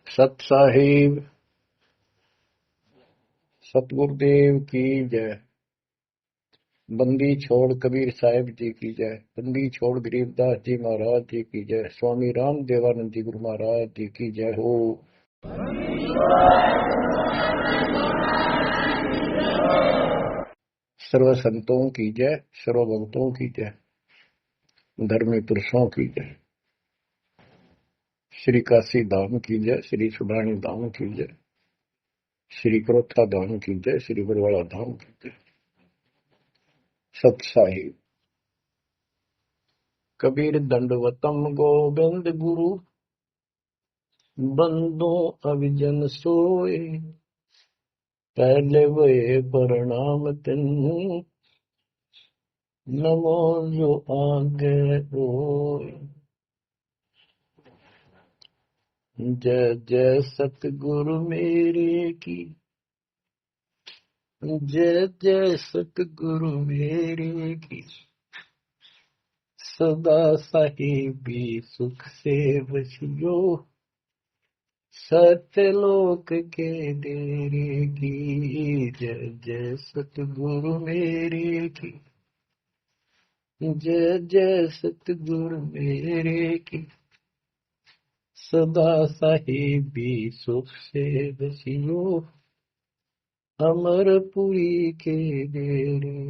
सत साहिब सतगुरुदेव की जय। बंदी छोड़ कबीर साहिब जी की जय। बंदी छोड़ गरीबदास जी महाराज जी की जय। स्वामी राम देवानंद जी गुरु महाराज जी की जय हो। सर्व संतों की जय, सर्व भक्तों की जय, धर्मी पुरुषों की जय। श्री काशी धाम की जय, श्री सुब्राणी धाम की जय, श्री क्रोथा धाम की जय, श्री बरवाड़ा धाम की जय। सत साहिब कबीर दंडवतम गोविंद गुरु, बंदो अविजन सोए। पहले वे प्रणाम तिन्हु, नमो जो आगे होए। जय जय सतगुरु मेरे की, जय जय सतगुरु मेरे की। सदा साहिबी सुख से बसियो, सत्यलोक के डेरे की। जय जय सतगुरु मेरे की, जय जय सतगुरु मेरे की। सदा साहिबी सुख से बसियो, अमरपुरी के डेरे।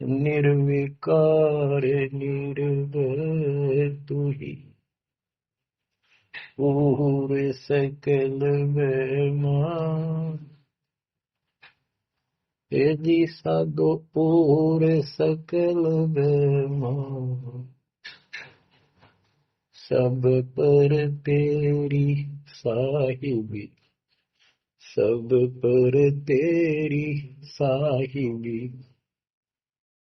निर्विकार निर्भय तू ही, पूरे सकल बेमान। तेजी साधो पूरे सकल बेमान। सब पर तेरी साहिबी, सब पर तेरी साहिबी।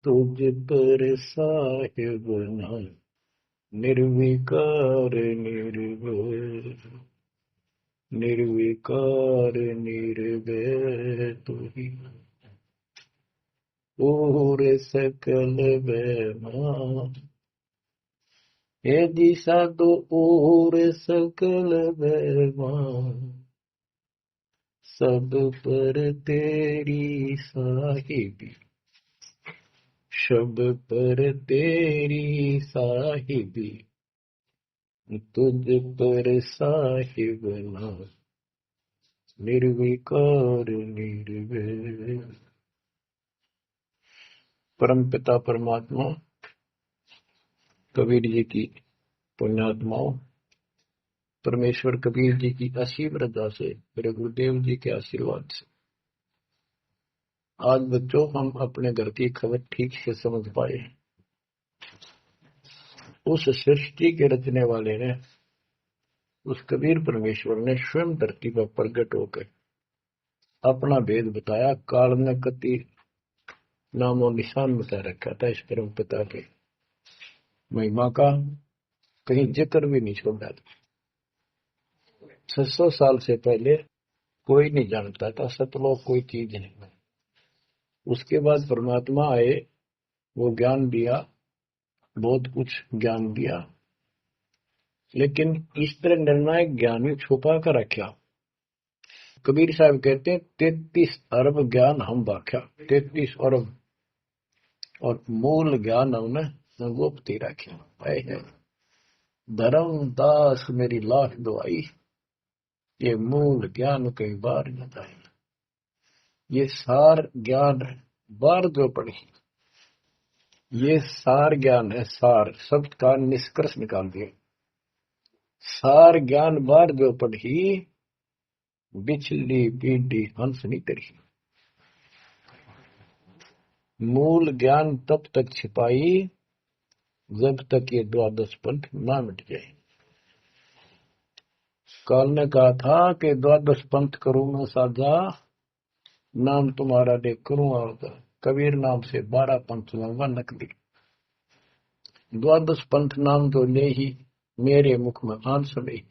तुझ पर साहिब नाम, निर्विकार निर्भय। निर्विकार निर्भय तू ही, पूरे सकल बेमान। हे दिशा दो पूरे सकल बेमान। सब पर तेरी साहिबी, सब पर तेरी साहिबी। तुझ पर साहिब नाम, निर्विकार निर्भय। परम पिता परमात्मा कबीर जी की पुण्यात्माओं, परमेश्वर कबीर जी की असीम रजा से, मेरे गुरुदेव जी के आशीर्वाद से आज बच्चों हम अपने घर की खबर ठीक से समझ पाए। उस सृष्टि के रचने वाले ने, उस कबीर परमेश्वर ने स्वयं धरती पर प्रकट होकर अपना भेद बताया। काल ने कति नामो निशान बता रखा था इस परम पिता के महिमा का, कहीं जिक्र भी नहीं छोड़ा था। 600 साल से पहले कोई नहीं जानता था सतलोक कोई चीज नहीं। उसके बाद परमात्मा आए, वो ज्ञान दिया, बहुत कुछ ज्ञान दिया, लेकिन इस तरह निर्णायक ज्ञान भी छुपा कर रखा। कबीर साहब कहते हैं 33 अरब ज्ञान हम बाख्या, 33 अरब, और मूल ज्ञान हमने गुप्त ही रखा। धर्मदास मेरी लाख दुआई, ये मूल ज्ञान कई बार बताई। ये सार ज्ञान बार जो पढ़ी, ये सार ज्ञान है। सार शब्द का निष्कर्ष निकाल दिया। सार ज्ञान बार जो पढ़ी, बिछली पीढ़ी हंस नहीं करी। मूल ज्ञान तब तक छिपाई जब तक ये द्वादश पंथ ना मिट जाए। काल ने कहा था कि द्वादश पंथ करूं मैं साझा, नाम तुम्हारा ले करूं आगा। कबीर नाम से 12 पंथ लूंगा नकली। द्वादश पंथ नाम तो ले ही, मेरे मुख में आन समय।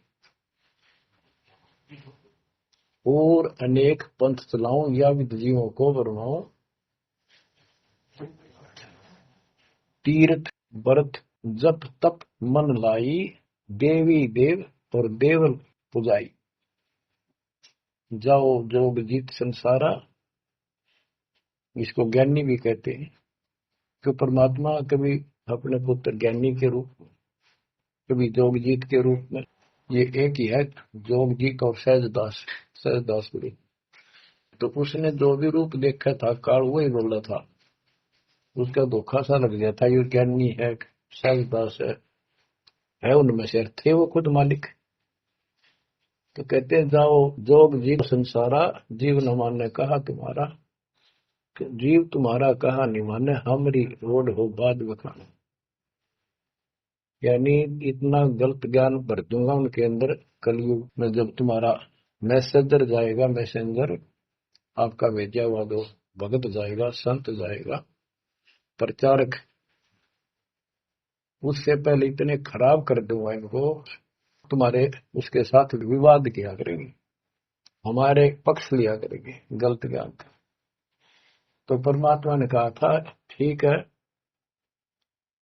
और अनेक पंथ चलाऊं, या विद जीवों को बरमाऊं। तीर्थ व्रत जप तप मन लाई, देवी देव और देवल पुजाई, जाओ जोग जीत संसारा, इसको ज्ञानी भी कहते हैं। तो परमात्मा कभी अपने पुत्र ज्ञानी के रूप में, कभी जोगजीत के रूप में, ये एक ही है जोगजीत और सहजदास, सहजदास गुरु। तो उसने जो भी रूप देखा था काल वही बोला था, उसका धोखा सा लग गया था, ये ज्ञानी है सहजदास है उनमें से थे वो खुद मालिक। तो कहते हैं जाओ जोग जीव संसारा, जीव न माने कहा तुम्हारा, जीव तुम्हारा कहा नहीं माने, हमारी रोड हो बाद बखाना। यानी इतना गलत ज्ञान भर दूंगा उनके अंदर कलयुग में, जब तुम्हारा मैसेंजर जाएगा, मैसेंजर आपका भेजा हुआ दो भगत जाएगा, संत जाएगा, प्रचारक, उससे पहले इतने खराब कर दूंगा इनको, तुम्हारे उसके साथ विवाद किया करेंगे, हमारे पक्ष लिया करेंगे गलत ज्ञान का। तो परमात्मा ने कहा था ठीक है,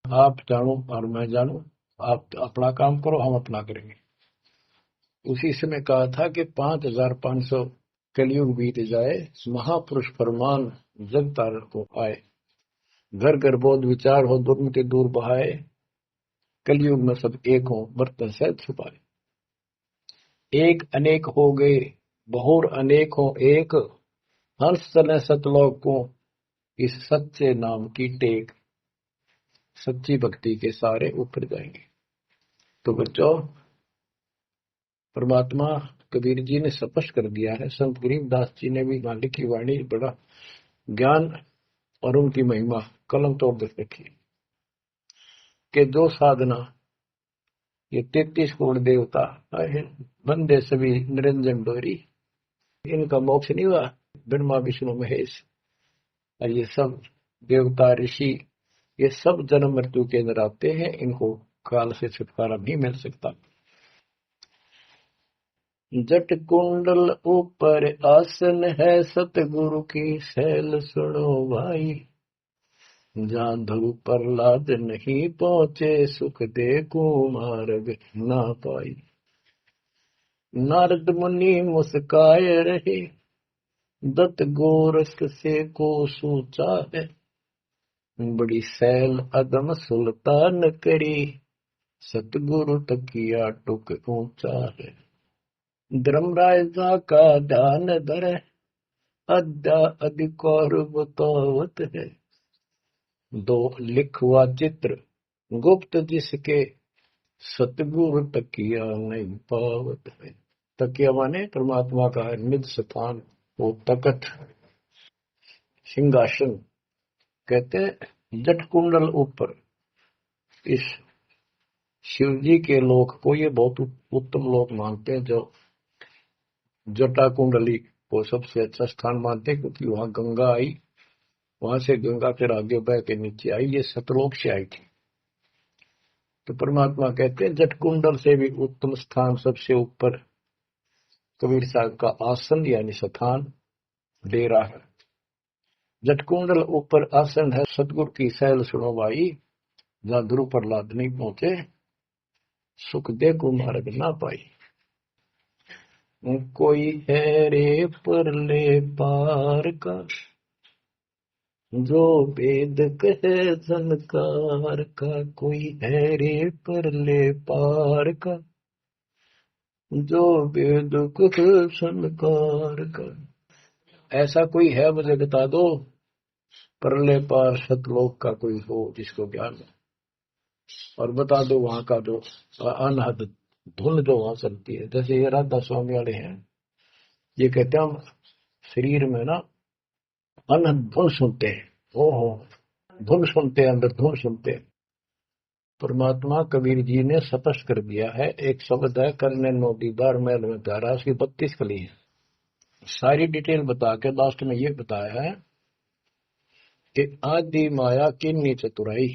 आप जानो और मैं जानू, आप अपना काम करो, हम अपना करेंगे। उसी समय कहा था कि 5500 कलयुग बीत जाए, महापुरुष फरमान जग तारण को पाए, घर घर बोध विचार हो, दुर्मति दूर बहाए, कलयुग में सब एक हो, बर्तन से छुपाए। एक अनेक हो गए, बहुर अनेक हो एक, हंस चले सतलोक को, इस सच्चे नाम की टेक, सच्ची भक्ति के सारे ऊपर जाएंगे। तो बच्चों, परमात्मा कबीर जी ने स्पष्ट कर दिया है, संत गरीबदास जी ने भी मालिक की वाणी बड़ा ज्ञान और उनकी महिमा कलम तोड़ रखी कि जो साधना ये 33 करोड़ देवता बंदे सभी निरंजन डोरी, इनका मोक्ष नहीं हुआ, ब्रह्मा विष्णु महेश, और ये सब देवता ऋषि ये सब जन्म मृत्यु के अंदर आते हैं, इनको काल से छुटकारा नहीं मिल सकता। जट कुंडल ऊपर आसन है, सतगुरु की सैल सुनो भाई, जहाँ ध्रुव प्रहलाद नहीं पहुंचे, सुख दे को मार्ग ना पाई। नारद मुनि मुस्काए रहे, दत्त गोरख से को सोचा है, बड़ी सैल अदम सुल्तान करी, सतगुरु तकिया टुक ऊंचा है। धर्मराजा का ध्यान धरे, अद्या अधिकार बतावत है, दो लिखवा चित्र गुप्त जिसके, सतगुरु तकिया नहीं पावत है। तकिया माने परमात्मा का निज स्थान, वो तकत सिंहासन। कहते जट कुंडल ऊपर, इस शिव जी के लोक को ये बहुत उत्तम लोक मानते हैं, जो जटा कुंडली को सबसे अच्छा स्थान मानते हैं, क्योंकि वहां गंगा आई, वहां से गंगा फिर आगे बह के नीचे आई, ये सतलोक से आई थी। तो परमात्मा कहते हैं जट कुंडल से भी उत्तम स्थान, सबसे ऊपर कबीर साहब का आसन यानी स्थान डेरा है। जटकुंडल ऊपर आसन है, सतगुरु की सैल सुनो भाई, जहां ध्रुव प्रहलाद नहीं पहुंचे, सुख दे को मार्ग ना पाई। कोई है रे परले पार का, जो वेद कहे झनकार का, कोई है रे परले पार का, जो वेद कहे झनकार का। ऐसा कोई है मुझे बता दो, परले पार सतलोक का कोई हो जिसको ज्ञान है, और बता दो वहां का जो अनहद धुन जो वहां चलती है। जैसे ये राधा स्वामी वाले हैं, ये कहते हैं हम शरीर में ना अनहद धुन सुनते हैं, ओहो धुन सुनते हैं, अंदर धुन सुनते हैं। परमात्मा कबीर जी ने स्पष्ट कर दिया है, एक शब्द है, करने नो दीदार महल में प्यारा, उसकी 32 कली है। सारी डिटेल बता के लास्ट में ये बताया है कि आदि माया किन्नी चतुराई,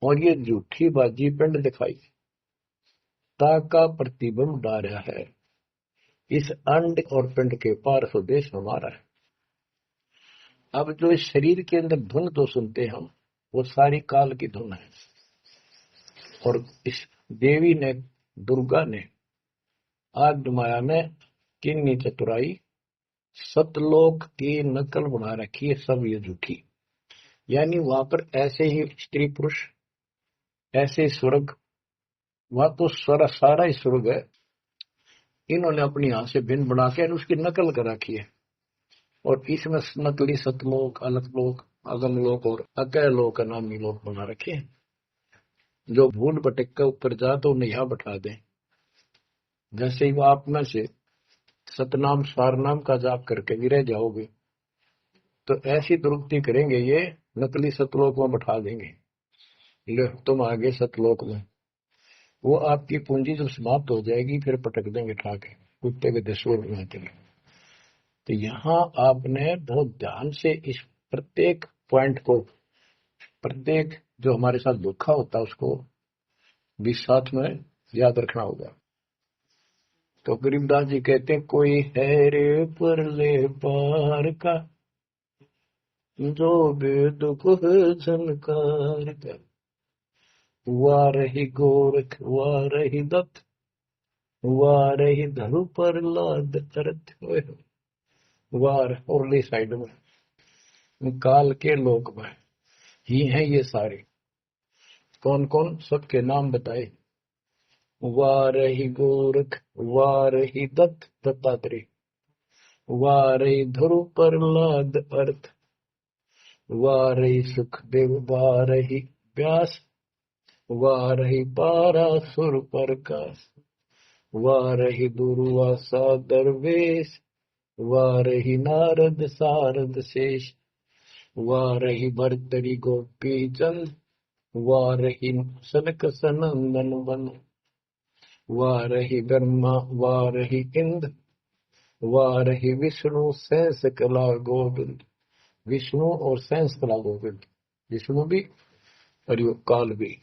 और ये झूठी बाजी पिंड दिखाई, ताका प्रतिबिंब डारा है, इस अंड और पिंड के पार स्वदेश हमारा है। अब जो इस शरीर के अंदर धुन तो सुनते हम, वो सारी काल की धुन है। और इस देवी ने, दुर्गा ने, आग माया में किन्नी चतुराई, सतलोक की नकल बना रखी है, सब ये झूठी। यानी वहां पर ऐसे ही स्त्री पुरुष, ऐसे स्वर्ग, वहां तो सारा ही स्वर्ग है, इन्होंने अपनी हाथ से भिन्न बना के उसकी नकल कर रखी है। और इसमें नकली सतलोक, अलकलोक, अगमलोक और अकैलोक नामी लोक बना रखे हैं। जो भूल भटक कर ऊपर जा तो उन्हें यहाँ बैठा दें। जैसे ही आप में से सतनाम सारनाम का जाप करके गिरे जाओगे तो ऐसी दुरुक्ति करेंगे, ये नकली सतलोक में बैठा देंगे, ले तुम आगे सतलोक में। वो आपकी पूंजी जब समाप्त हो जाएगी फिर पटक देंगे ठाके, कुत्ते के दसोर में। तो यहाँ आपने बहुत ध्यान से इस प्रत्येक पॉइंट को, प्रत्येक जो हमारे साथ धोखा होता है उसको भी साथ में याद रखना होगा। तो गरीबदास जी कहते हैं, कोई है रे परले पार का, जो वेद को झनकार का, वाह रही गोरख, वाह रही दत्त, वाह रही धरु पर लाद अर्थ, वार औरली साइड में काल के लोक में ही हैं ये सारे। कौन कौन, सबके नाम बताए। वाह रही गोरख, वाह रही दत्त दत्तात्रेय, वाह रही धरु पर लाद अर्थ, वाह रही सुखदेव, वाह रही व्यास, वाह रही पारासुर प्रकाश, वाह रही दुर्वासा दरवेश, वाह रही नारद सारद शेष, वाह रही भरतरी गोपी चंद, वाह रही सनक सनंदन बन, वाह रही ब्रह्मा, वाह रही इंद्र, वाह रही विष्णु सहस कला गोविंद। विष्णु और सहस कला गोविंद, विष्णु भी और यो काल भी।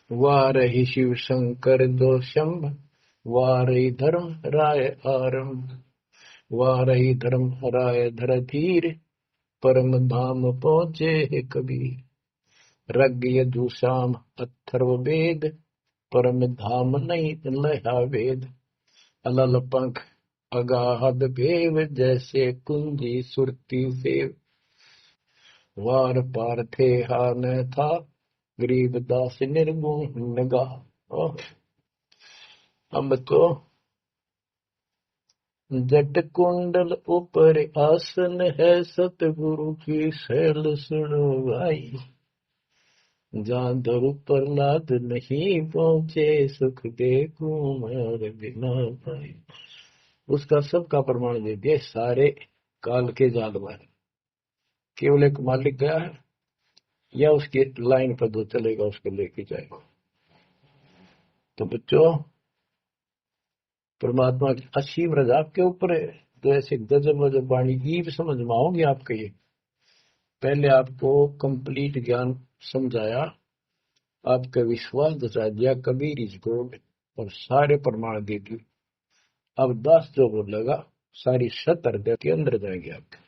वाह रही शिव शंकर दो शंभ, वाह रही धर्म राय आरंभ, वाह रही धर्म राय धर धीर, परम धाम पहुंचे है कबीर। रग यजुषाम अथर्व वेद, परम धाम नहीं लया वेद। अलल पंख अगाध भेव, जैसे कुंजी सुरती सेव। वार पार थे हा न था, गरीब दास निर्गुण नगा। अब तो जट कुंडल ऊपर आसन है, सतगुरु की शैल सुनो भाई। जहाँ धरु प्रहलाद नहीं पहुंचे, सुख दे कुमार बिना पाए। उसका सबका प्रमाण दे दिया सारे काल के जाल में। केवल एक मालिक गया है या उसकी लाइन पर जो चलेगा उसको लेके जाएगा। तो बच्चों, परमात्मा की असीम रजा आपके ऊपर है। तो ऐसे गजब गजब वाणी ईब समझ में आओगे आपके। ये पहले आपको कंप्लीट ज्ञान समझाया, आपका विश्वास दचा दिया, कबीर इज गॉड, और सारे प्रमाण दे दिए। अब 10 जो बोलेगा सारी सत हृदय के अंदर जाएंगे आपके।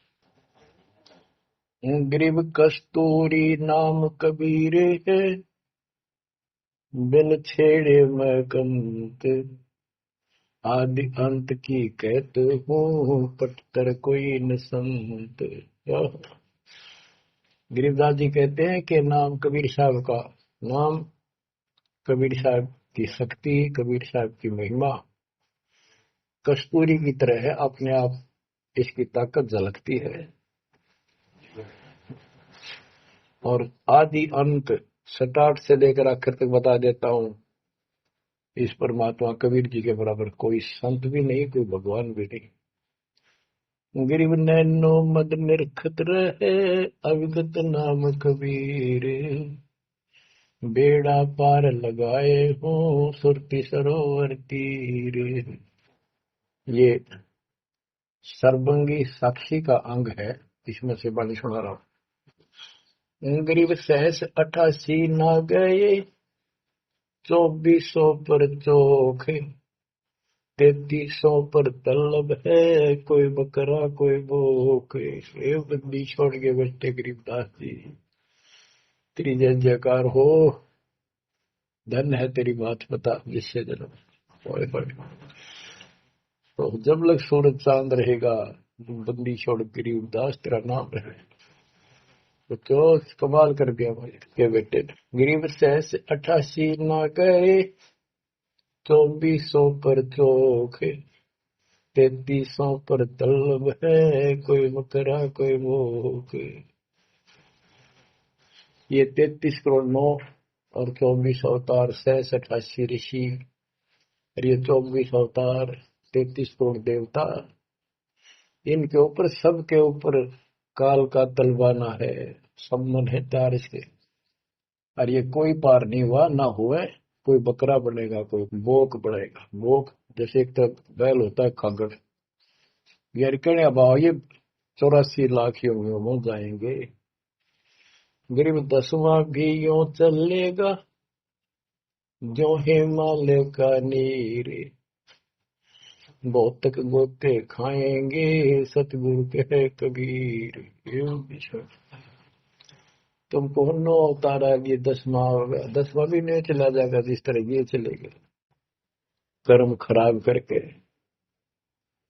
ग्रीव कस्तूरी नाम कबीर है, बिन छेड़े मैं कंत। आदि अंत की कहते हूँ, पटतर कोई न संत। गरीबदास जी कहते हैं कि नाम कबीर साहब का नाम, कबीर साहब की शक्ति, कबीर साहब की महिमा कस्तूरी की तरह है, अपने आप इसकी ताकत झलकती है। और आदि अंत स्टार्ट से लेकर आखिर तक बता देता हूँ। इस परमात्मा कबीर जी के बराबर कोई संत भी नहीं, कोई भगवान भी नहीं। गिरिव नैनो मद निरखत रहे, अविगत नाम कबीर। बेड़ा पार लगाए हो, सुरती सरोवर तीर। ये सर्वंगी साक्षी का अंग है, इसमें से बानी सुना रहा हूं। गरीब सहस 88 ना गए, 2400 पर चोख। 3300 पर तलब है, कोई बकरा कोई भूख। ये बंदी छोड़ के बैठे गरीबदास जी। तेरी जय जयकार हो। धन है तेरी बात बता जिससे जन्म। ओए होए। तो जब लग सूरज चांद रहेगा, बंदी छोड़ गरीब दास तेरा नाम रहे। तो जो कमाल कर दिया भाई के बेटे ने। गरीब सहस 88 ना गए, 2400 पर चोखे, 3300 पर तलब है, कोई मकरा कोई भूख। ये 33 करोड़ 9 और 24 अवतार, सहस 88 ऋषि, और ये 24 अवतार, 33 करोड़ देवता, इनके ऊपर सबके ऊपर काल का तलवाना है, सम्मन है तार इसके। और ये कोई पार नहीं हुआ ना हुए। कोई बकरा बनेगा, कोई बोक बनेगा। बोक जैसे एक तरफ बैल होता है खगड़, यार कहने अब ये 84 लाख योनियों में जाएंगे। गरीब 10वां भी यूं चलेगा, जो हिमालय का नीर, बहुत तक गोते खाएंगे, सतगुरु के कबीर। यूं बिछड़ तुमको 9 अवतार आ गए, 10वां होगा, 10वां भी नहीं चला जाएगा जिस तरह ये चलेगा, कर्म खराब करके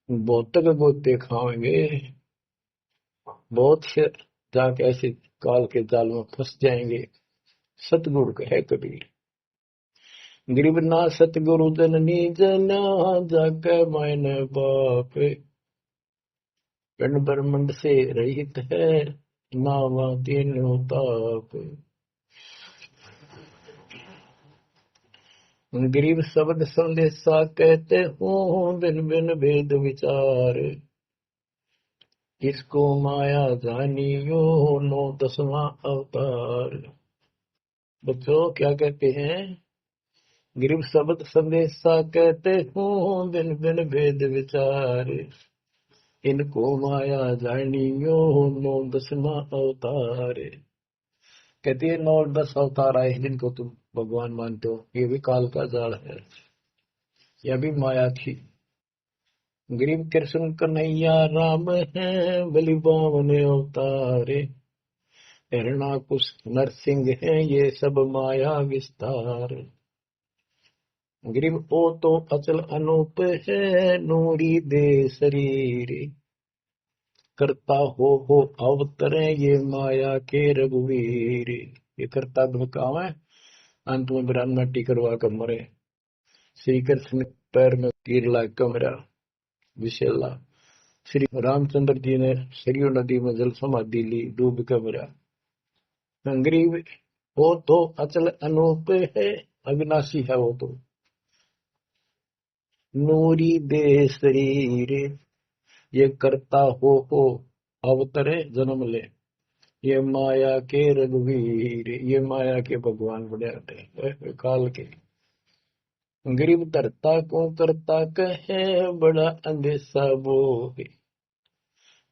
बहुत तक गोते खाएंगे। बहुत से जाके ऐसे काल के जाल में फंस जाएंगे। सतगुरु है कबीर। गरीब ना सतगुरु जननी जना, जाके मायने बाप, पिंड ब्रह्मंड से रहित है, नावा तीनों ताप। गरीब शब्द संदेशा कहते हूँ, बिन बिन भेद विचार, इसको माया जानियो, 9 10वां अवतार। बच्चों क्या कहते हैं? गरीब शब्द संदेशा कहते हूँ, बिन बिन भेद विचार, इनको माया जानियो, 9 10वां अवतार। कहती है 9 10 अवतार आए जिनको तुम भगवान मानते हो, ये भी काल का जाल है, यह भी माया थी। गरीब कृष्ण कन्हैया राम है, बलि बावन अवतारे, हिरणाकुश नरसिंह है, ये सब माया विस्तार। गरीब ओ तो अचल अनूप है, नूरी दे शरीर, करता हो अवतरे, ये माया के रघुवीर। ये करता काम है, अंत में बिरान मट्टी करवा कर मरे। श्री कृष्ण पैर में तीर लाग कर मरा विशेला। श्री रामचंद्र जी ने सरयू नदी में जल समाधि ली, डूब कर मरा। गरीब वो तो अचल अनूप है, अविनाशी है वो तो, नूरी दे शरीर, ये करता हो अवतरे जन्म ले, ये माया के रघुवीर। ये माया के भगवान बने रहते हैं काल के। गरीब धरता को करता कहे, बड़ा अंदेशा बोहे,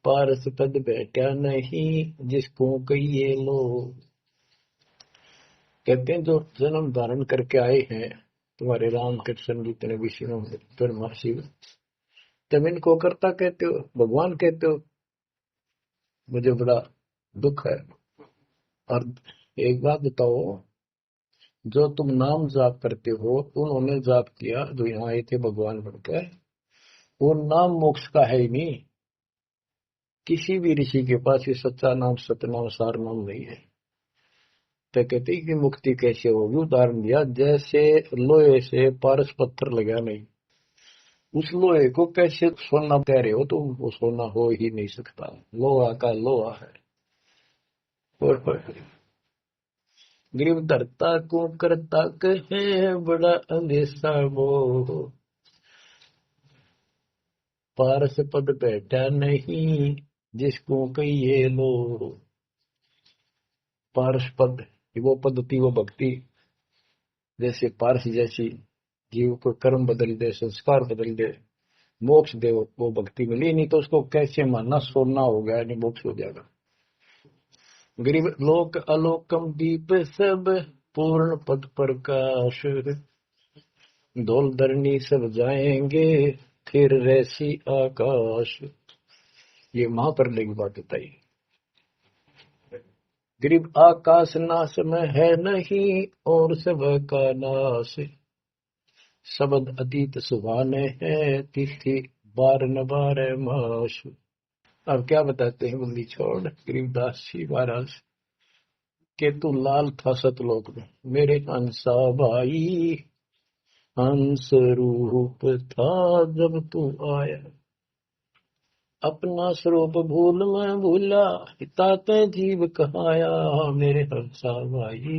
पारस पद बैठा नहीं, जिसको कहिए लोग। कहते हैं जो जन्म धारण करके आए हैं तुम्हारे राम कृष्ण जितने विष्णु ब्रह्मा शिव, तुम इनको करता कहते हो, भगवान कहते हो। मुझे बड़ा दुख है। और एक बात बताओ, जो तुम नाम जाप करते हो, उन्होंने जाप किया जो यहाँ आए थे भगवान बनकर, वो नाम मोक्ष का है ही नहीं। किसी भी ऋषि के पास ये सच्चा नाम सतनाम सार नाम नहीं है। तो कहते हैं कि मुक्ति कैसे होगी? उदाहरण दिया, जैसे लोहे से पारस पत्थर लगा नहीं, उस लोहे को कैसे सोना कह रहे हो तुम? वो सोना हो ही नहीं सकता, लोहा का लोहा है। और गरीब धरता को करता कहे, बड़ा अंदेशा वो, पारस पद बैठा नहीं, जिसको कहिए लो। पारस पद वो पद्धति, वो भक्ति, जैसे पारस जैसी जीव को कर्म बदल दे, संस्कार बदल दे, मोक्ष दे, वो भक्ति मिली नहीं तो उसको कैसे मानना? सोना हो गया नहीं, मोक्ष हो जाएगा। गरीब लोक अलोकम दीप सब, पूर्ण पद प्रकाश, धोल धरनी सब जाएंगे, फिर रहसी आकाश। ये महाप्रलय की बात बताई। गरीब आकाश नाश में है नहीं और सब का नाश, शब्द अतीत सुभाने है तिथि बार न बार माश। अब क्या बताते हैं बंदी छोड़ गरीबदास जी महाराज के तू लाल था सतलोक में मेरे हंसा भाई, हंस रूप था जब तू आया, अपना स्वरूप भूल मैं भूला, हिताते जीव कहाया, मेरे हंसा भाई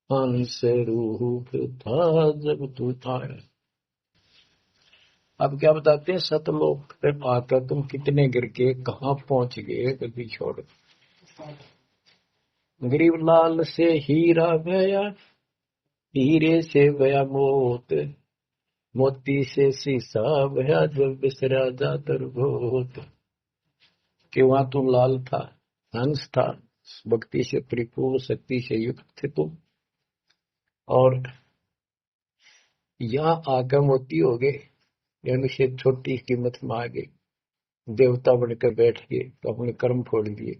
हंस रूप था जब तू आया। अब क्या बताते हैं सतलोक पे आकर तुम कितने गिर के कहाँ पहुंच गए कभी छोड़। गरीब लाल से हीरा गया, हीरे से गया मोत, मोती से शीशा गया जब बिसरा जातर भूत। कि वहां तुम लाल था, हंस था, भक्ति से परिपूर्ण शक्ति से युक्त थे तुम, और यहाँ आकर मोती हो गए, यानी से छोटी कीमत में आ गए, देवता बनकर बैठ गए तो अपने कर्म फोड़ दिए।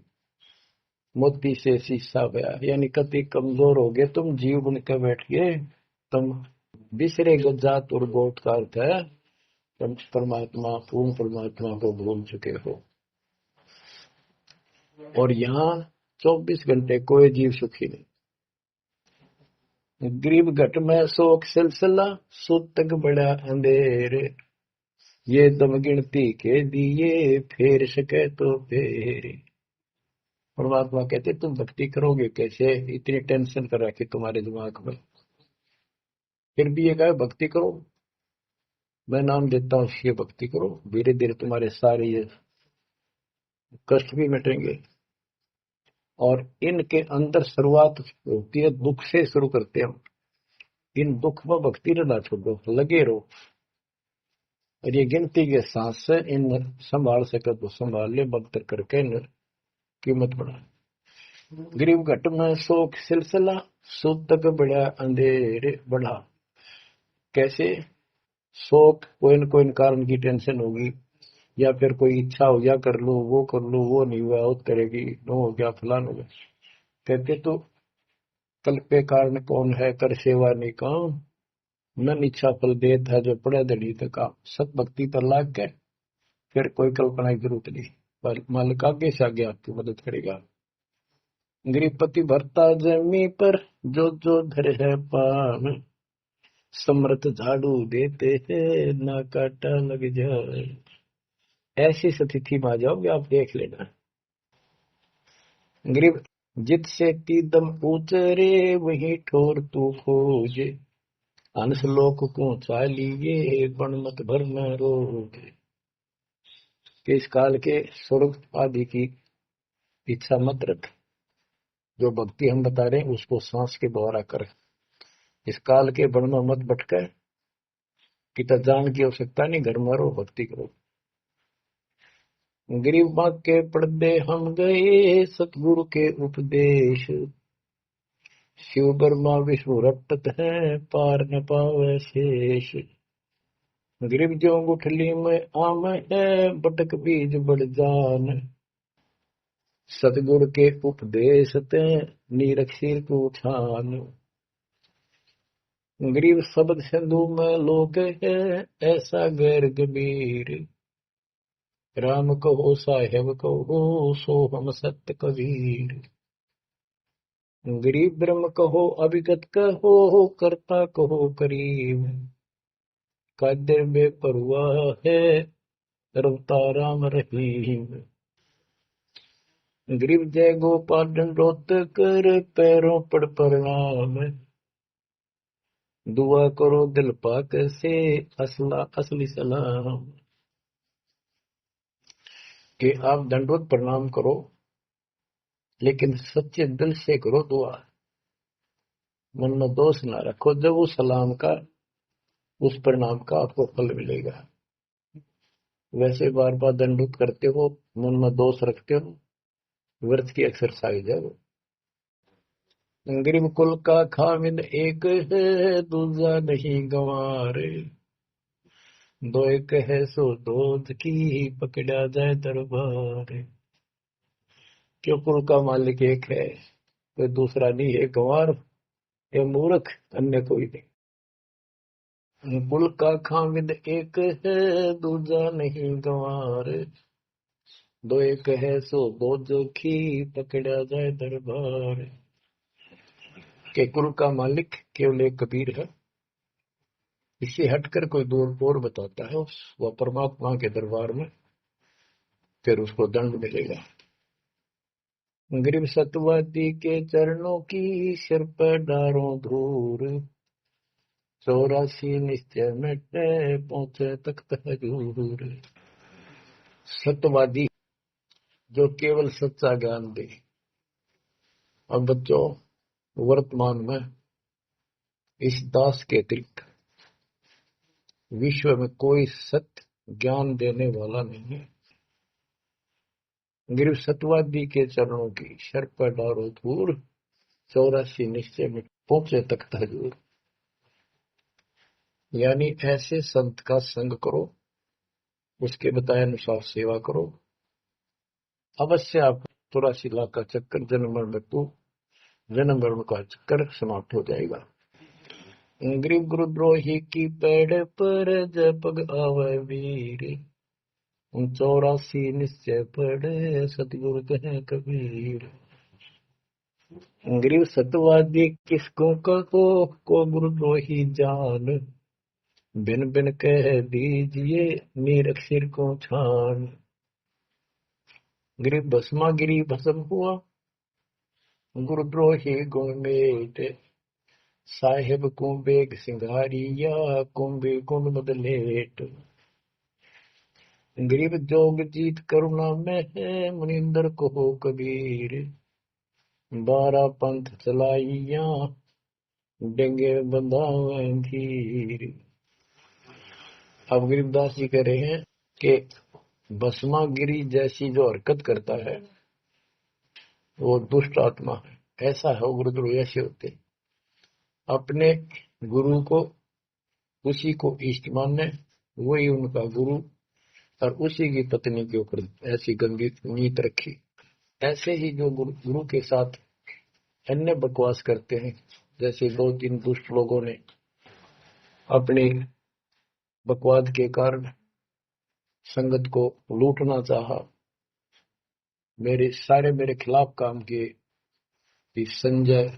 मोती से शीशा गया यानी कति कमजोर हो गए तुम, जीव बनकर बैठ गए तुम, बिसरे जात और गोत का अर्थ है तुम परमात्मा पूर्ण परमात्मा को भूल चुके हो। और यहाँ 24 घंटे कोई जीव सुखी नहीं। गरीब घट में शोक सिलसिला, सुत तक बड़ा अंधेरे, ये दम गिनती के दिए फेर सके तो फेरे। परमात्मा कहते तुम भक्ति करोगे कैसे, इतनी टेंशन कर रखी तुम्हारे दिमाग में, फिर भी ये कहे भक्ति करो, मैं नाम देता हूँ ये भक्ति करो, धीरे धीरे तुम्हारे सारे ये कष्ट भी मिटेंगे। और इनके अंदर शुरुआत होती है दुख से, शुरू करते हैं हम, इन दुख में भक्ति न छोड़ो, लगे रहो, और ये गिनती के साथ से इन संभाल सके तो संभाल ले, बदतर करके इन कीमत बढ़ा। गरीब घट में शोक सिलसिला, सुत तक बड़ा अंधेरे बढ़ा। कैसे शोक, कोई न कोई कारण की टेंशन होगी, या फिर कोई इच्छा हो गया कर लो वो नहीं हुआ, उस करेगी नो हो गया फलान हो गया। कहते तो कल पे कारण कौन है, कर सेवा नहीं काम, मन इच्छा फल देत है जो पड़े धड़ी तक काम। सत भक्ति पर लाग के फिर कोई कल्पना की जरूरत नहीं, पर मालिक आगे से आगे आपकी मदद करेगा। गृहपति भरता जमी पर जो धर है पान, समर्थ झाड़ू देते हैं ना काटा लग जाए। ऐसी स्थिति में आ जाओगे आप, देख लेना। गरीब जित से तीदम ऊचरे वही ठोर तू खोजे, अंश लोक को चालिए बन मत भर न रोगे। कि इस काल के स्वर्ग आदि की इच्छा मत रख, जो भक्ति हम बता रहे हैं उसको सांस के द्वारा कर। इस काल के बन में मत भटके, कितना जान की आवश्यकता नहीं, घर में रहो भक्ति करो। गरीब बाग के पर्दे हम गए सतगुरु के उपदेश, शिव ब्रह्मा विष्णु रटत है पार न पावे शेष। गरीब जो गुठली में आम है बटक बीज बढ़ जान, सतगुरु के उपदेश ते नीरक्षीर को उठान। गरीब शब्द सिंधु में लोग है ऐसा गैर गंभीर, राम कहो साहेब कहो सो हम सत्य कबीर। गरीब ब्रह्म कहो अभिगत कहो करता कहो करीब, कादिर बेपरवा है रवता राम रहीम। गरीब जय गोपाल दंडोत कर पैरों पड़ प्रणाम, दुआ करो दिल पाक से असली सलाम। कि आप दंडवत प्रणाम करो लेकिन सच्चे दिल से करो दुआ, मन में दोष ना रखो, जब उस सलाम का उस प्रणाम का आपको फल मिलेगा। वैसे बार बार दंडवत करते हो, मन में दोष रखते हो, व्यर्थ की एक्सरसाइज है वो। गरीब कुल का खामिद एक है दूसरा नहीं गंवारे, दो एक है सो दूध की पकड़ा जाए दरबार। क्यों कुल का मालिक एक है, कोई दूसरा नहीं है। गंवार ये मूर्ख, अन्य कोई नहीं। कुल का खामिद एक है, दूजा नहीं गंवार। दो एक है सो दो जोखी, पकड़ा जाए दरबार। के कुल का मालिक केवल एक कबीर है। इससे हटकर कोई दूर और बताता है वह परमात्मा के दरबार में, फिर उसको दंड मिलेगा। गरीब सतवादी के चरणों की सिर पर डारों धूर, 84 निश्चय मिटे पहुंचे तख्त हजूर। सत्यवादी जो केवल सच्चा ज्ञान दे। अब बच्चों, वर्तमान में इस दास के अतिरिक्त विश्व में कोई सत्य ज्ञान देने वाला नहीं है। गिरव सतवादी के चरणों की शर पर डारो धूर, 84 निश्चय में पहुंचे तख्त हजूर। यानी ऐसे संत का संग करो, उसके बताए अनुसार सेवा करो, अवश्य आप 84 लाख का चक्कर जन्म मरण का चक्कर समाप्त हो जाएगा। गरीब गुरुद्रोही की पेड़ पर जब पग आवे वीर, 84 निश्चय पढ़े सतगुरु कहे कबीर। गरीब सतवादी किसको कहो, को गुरुद्रोही जान, बिन बिन कह दीजिए नीरख सिर को छान। गरीब भस्मा गिरी भस्म हुआ, गुरुद्रोही गुण मेट, साहेब कुंबेग सिंगारिया, कुंबे गुण बदलेट। गरीब जोग जीत करुणा में है, मुनिंदर को हो कबीर, 12 पंथ चलाइया, डेंगे बंधावे धीर। अब गरीबदास जी कह रहे हैं कि भस्मा गिरी जैसी जो हरकत करता है वो दुष्ट आत्मा है। ऐसा है, गुरुद्रोह ऐसे होते, अपने गुरु को उसी को इष्ट माने, वही उनका गुरु, और उसी की पत्नी के ऊपर ऐसी गंदी नीत रखी। ऐसे ही जो गुरु के साथ अन्य बकवास करते हैं, जैसे 2-3 दुष्ट लोगों ने अपनी बकवाद के कारण संगत को लूटना चाहा, मेरे खिलाफ काम किए। संजय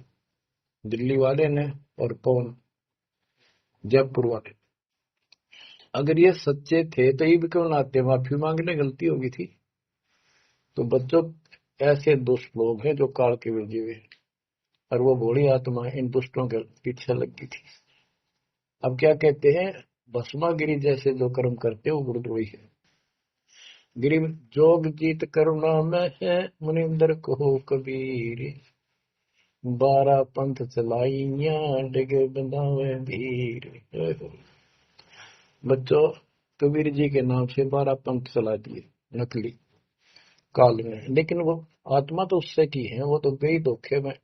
दिल्ली वाले ने और पवन जयपुर वाले। अगर ये सच्चे थे तो ये भी क्यों ना आते, माफी मांगने गलती होगी थी। तो बच्चों, ऐसे दुष्ट लोग हैं जो काल के विजय हुए, और वो भोली आत्मा इन दुष्टों के पीछे लग गई थी। अब क्या कहते हैं, भस्मागिरी जैसे जो कर्म करते वो गुरुद्रोही है। गिरिव जोग जीत करुणा में है, मुनिंदर को कबीर, 12 पंथ चलाइया, डिगे बंधावे धीर। बच्चों, कबीर जी के नाम से 12 पंथ चला दिए नकली काल में, लेकिन वो आत्मा तो उससे की है, वो तो गई धोखे में,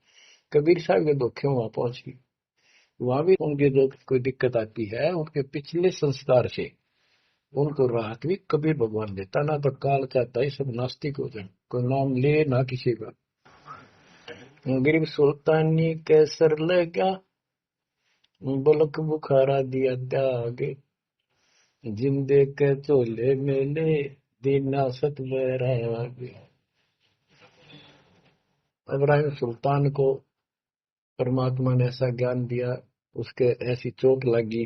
कबीर साहब के धोखे वहां पहुंची। वहां भी उनकी जो कोई दिक्कत आती है, उनके पिछले संस्कार से उनको राहत भी कबीर भगवान देता। ना तो काल चाहता है सब नास्तिक हो जाए, कोई नाम ले ना किसी का। गरीब सुल्तानी कैसर लगा, बलक बुखारा दिया त्याग, जिंदे के चोले मेले, दीना सत बैराग। इब्राहिम सुल्तान को परमात्मा ने ऐसा ज्ञान दिया, उसके ऐसी चोट लगी,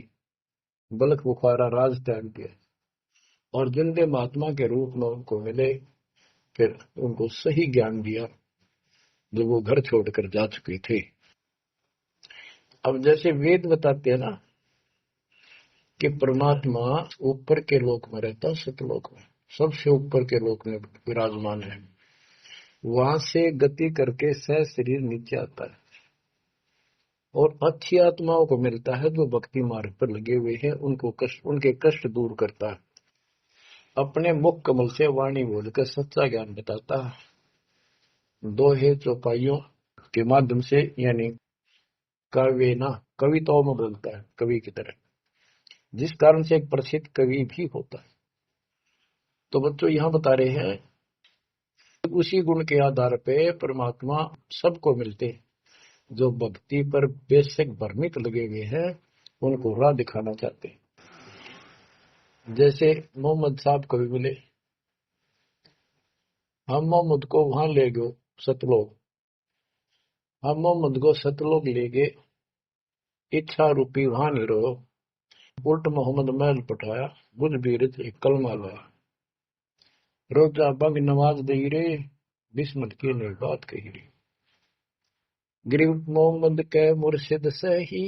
बलक बुखारा राज त्याग दिया, और जिंदे महात्मा के रूप में उनको मिले, फिर उनको सही ज्ञान दिया जब वो घर छोड़कर जा चुके थे। अब जैसे वेद बताते हैं ना कि परमात्मा ऊपर के लोक में रहता, सतलोक में, सबसे ऊपर के लोक में विराजमान है। वहां से गति करके सह शरीर नीचे आता है, और अच्छी आत्माओं को मिलता है जो भक्ति मार्ग पर लगे हुए हैं, उनके कष्ट दूर करता है, अपने मुख कमल से वाणी बोलकर सच्चा ज्ञान बताता है, दोहे चौपाइयों के माध्यम से, यानी काव्य ना कविताओं में बोलता है कवि की तरह, जिस कारण से एक प्रसिद्ध कवि भी होता है। तो बच्चों, यहां बता रहे हैं उसी गुण के आधार पे परमात्मा सबको मिलते। जो भक्ति पर बेशक भ्रमित लगे हुए हैं उनको राह दिखाना चाहते हैं। जैसे मोहम्मद साहब कभी मिले, हम मोहम्मद को वहां ले गए सतलोक, हम मोहम्मद को सतलोक ले गए, इच्छा रूपी वहां नहीं रहो, उल्ट मोहम्मद महल पठाया, बुझ बीरज एक कलमा लाया, रोजा बंग नमाज दे रे, बिस्मत की नहीं बात कही रे। गरीब मोहम्मद के मुर्शिद सही,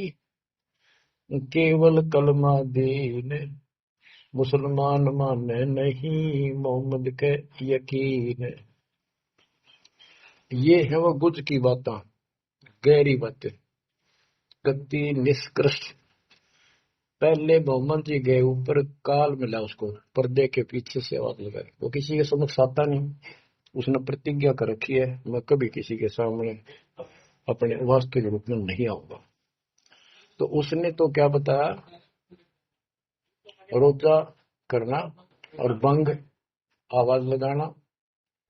केवल कलमा दीन, मुसलमान माने नहीं मोहम्मद के यकीन। ये है वो गुज की बातें, गहरी बातें, गति निष्कृष्ट। पहले मोहम्मद जी गए ऊपर, काल मिला उसको, पर्दे के पीछे से आवाज लगाई। वो किसी के समक्ष आता नहीं, उसने प्रतिज्ञा कर रखी है, मैं कभी किसी के सामने अपने वास्तविक रूप में नहीं आऊंगा। तो उसने तो क्या बताया, रोजा करना और बंग आवाज लगाना,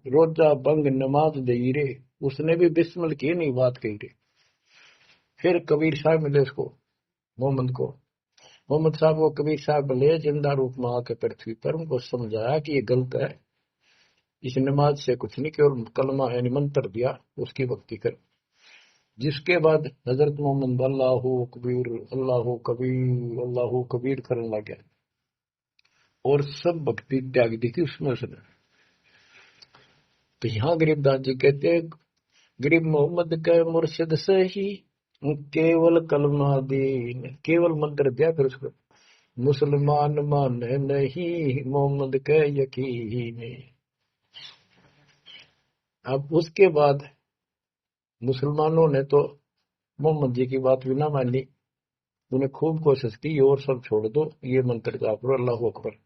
रोजा बंग नमाज दे रे, उसने भी बिस्मिल की नहीं बात कही रे। फिर कबीर साहब मिले उसको, मोहम्मद को, मोहम्मद साहब को कबीर साहब मिले जिंदा रूप में आके पृथ्वी पर, उनको समझाया कि ये गलत है, इस नमाज से कुछ नहीं, केवल कलमा यानी मंत्र दिया, उसकी भक्ति कर। जिसके बाद हजरत मोहम्मद अल्लाह कबीर अल्लाह कबीर अल्लाह कबीर करने लग गया और सब भक्ति त्याग दी थी उसमें उसने। तो यहाँ गरीबदास जी कहते हैं, गरीब मोहम्मद के मुर्शिद से ही केवल कलमा दीन, केवल मंत्र दिया, फिर उसको मुसलमान माने नहीं मोहम्मद के यकीन। अब उसके बाद मुसलमानों ने तो मोहम्मद जी की बात भी ना मानी, उन्हें खूब कोशिश की और सब छोड़ दो, ये मंत्र जाप लो अल्लाह अकबर।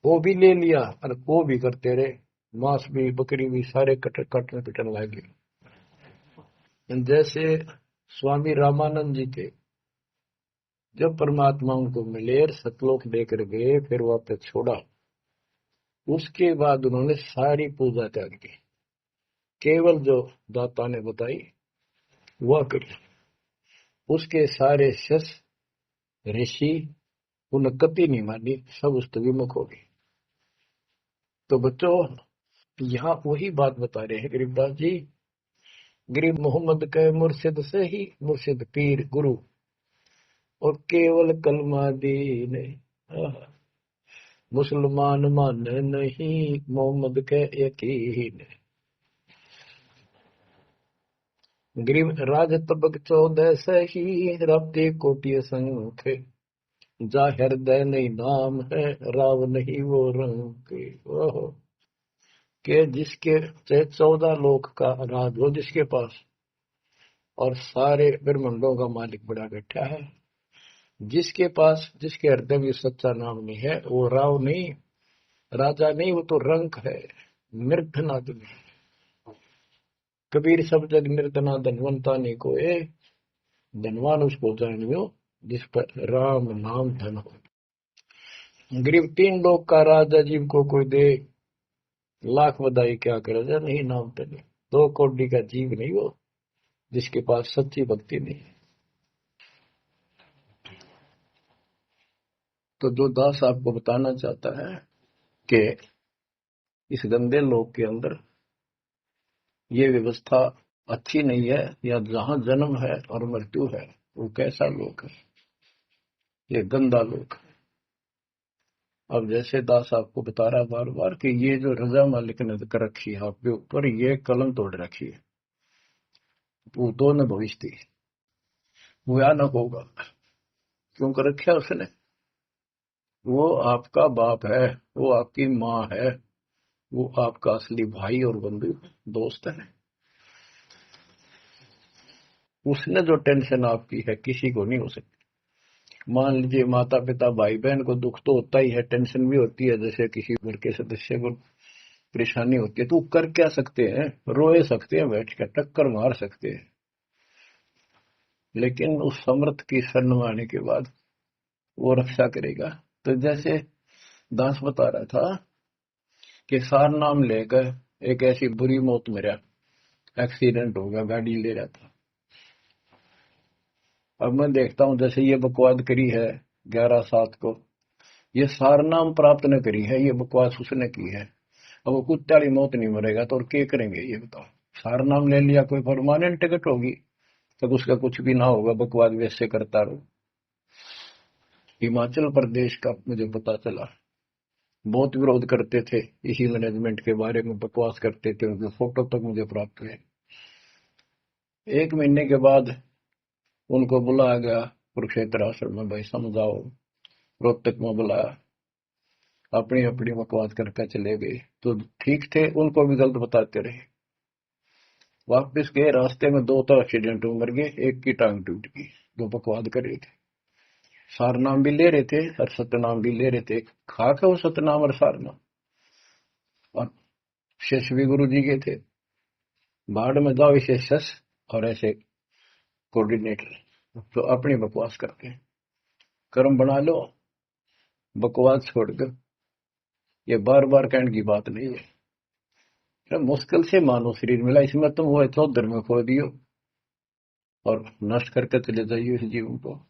वो भी ले लिया और वो भी करते रहे, मांस भी बकरी भी सारे कटन पिटन लगे। जैसे स्वामी रामानंद जी थे, जब परमात्मा उनको मिले सतलोक लेकर गए, फिर वापस छोड़ा, उसके बाद उन्होंने सारी पूजा त्याग की, केवल जो दाता ने बताई वह करी। उसके सारे शिष्य ऋषि उन्हें कति नहीं मानी, सब उस विमुख हो गए। तो बच्चों, यहाँ वही बात बता रहे हैं गरीबदास जी, गरीब मोहम्मद के मुर्शिद से ही, मुर्शिद पीर गुरु, और केवल कलमा दीन, मुसलमान माने नहीं मोहम्मद के यकीन। गरीब राज तबक 14 से ही, रब्ते कोटि संख, जा हृदय नहीं नाम है, राव नहीं वो रंग के। ओहो, के जिसके चाहे 14 लोक का राज हो जिसके पास, और सारे ब्रह्मांडों का मालिक बड़ा बैठा है, जिसके पास, जिसके हृदय में सच्चा नाम नहीं है, वो राव नहीं, राजा नहीं, वो तो रंक है, निर्धन आदमी। कबीर सब जग निर्धना धनवंता नहीं कोई, धनवान उसको जानियो जिस पर राम नाम धन हो। गरीब 3 लोक का राजा, जीव को कोई दे लाख बधाई क्या करे, नहीं नाम धन। 2 कौड़ी का जीव नहीं वो, जिसके पास सच्ची भक्ति नहीं। तो जो दास आपको बताना चाहता है कि इस गंदे लोक के अंदर ये व्यवस्था अच्छी नहीं है, या जहां जन्म है और मृत्यु है वो कैसा लोक है, ये गंदा लोक है। अब जैसे दास आपको बता रहा बार बार कि ये जो रजा मालिक ने कर रखी है आपके ऊपर, ये कलम तोड़ रखी है, वो दो न भविष्य थी, वो भयानक होगा। क्यों कर रखा उसने, वो आपका बाप है, वो आपकी माँ है, वो आपका असली भाई और बंधु दोस्त है। उसने जो टेंशन आपकी है किसी को नहीं हो सकती। मान लीजिए माता पिता भाई बहन को दुख तो होता ही है, टेंशन भी होती है, जैसे किसी घर के सदस्य को परेशानी होती है, तो कर क्या सकते हैं, रोए सकते हैं, बैठ कर टक्कर मार सकते हैं, लेकिन उस समर्थ की शरण में आने के बाद वो रक्षा करेगा। तो जैसे दास बता रहा था कि सार नाम लेकर एक ऐसी बुरी मौत मरा, एक्सीडेंट हो गया, गाड़ी ले रहा था। अब मैं देखता हूं जैसे ये बकवाद करी है 11/7 को, ये सारनाम प्राप्त न करी है, ये बकवास उसने की है। अब वो कुत्ते वाली मौत नहीं मरेगा तो और क्या करेंगे ये बताओ। सारनाम ले लिया, कोई परमानेंट टिकट होगी, तब उसका कुछ भी ना होगा, बकवाद वैसे करता रहो। हिमाचल प्रदेश का मुझे पता चला, बहुत विरोध करते थे इसी मैनेजमेंट के बारे में, बकवास करते थे, उनके फोटो तक मुझे प्राप्त हुए। 1 महीने के बाद उनको बुलाया गया कुरुक्षेत्र आश्रम में, भाई समझाओ। रोहतक में बुलाया, अपनी अपनी बकवास करके चले गए। तो ठीक थे, उनको भी गलत बताते रहे। वापिस गए, रास्ते में 2 तो एक्सीडेंट में मर गए, एक की टांग टूट गई, जो बकवाद कर रहे थे। सारनाम भी ले रहे थे और सतनाम भी ले रहे थे, खाक है वो सतनाम और सारनाम। और शेष भी गुरु जी के थे, बाढ़ में जाओ इसे शस और ऐसे कोऑर्डिनेटर, तो अपनी बकवास करके कर्म बना लो, बकवास छोड़ कर। ये बार बार कहने की बात नहीं है, मुश्किल से मानो शरीर मिला, इसमें तुम वो तो धर्म खो दियो और नष्ट करके चले जाइए इस जीवन को।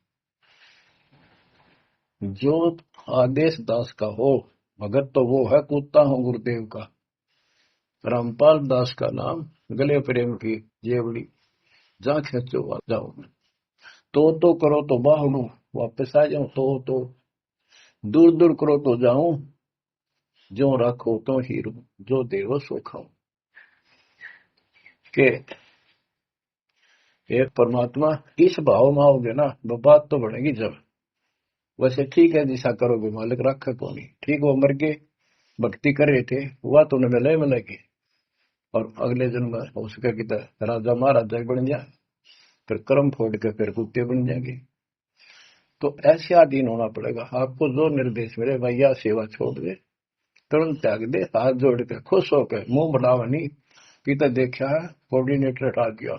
जो आदेश दास का हो भगत, तो वो है कूदता हूं गुरुदेव का। रामपाल दास का नाम, गले प्रेम की जेवड़ी, जा खेचो आ जाओ। तो करो तो बाहू, वापस आ जाऊं तो दूर दूर करो तो जाऊं, जो रखो तो हीरो, जो देवो सो खाऊं। के एक परमात्मा इस भाव में आओगे ना, वो बात तो बढ़ेगी। जब वैसे ठीक है दिशा करोगे, मालिक रखे को नहीं, ठीक वो मर गए, भक्ति कर रहे थे, हुआ तो उन्हें मिले मिलेगी, और अगले जन्म में हो सके कि राजा महाराजा बन जाए, फिर कर्म फोड़ के फिर कुत्ते बन जाएंगे। तो ऐसे अधीन होना पड़ेगा आपको, जो निर्देश मिले भैया सेवा छोड़ दे, तुरंत त्याग दे, हाथ जोड़ के खुश होकर, मुंह बढ़ावा नहीं। पिता देखा है कोऑर्डिनेटर हटा दिया,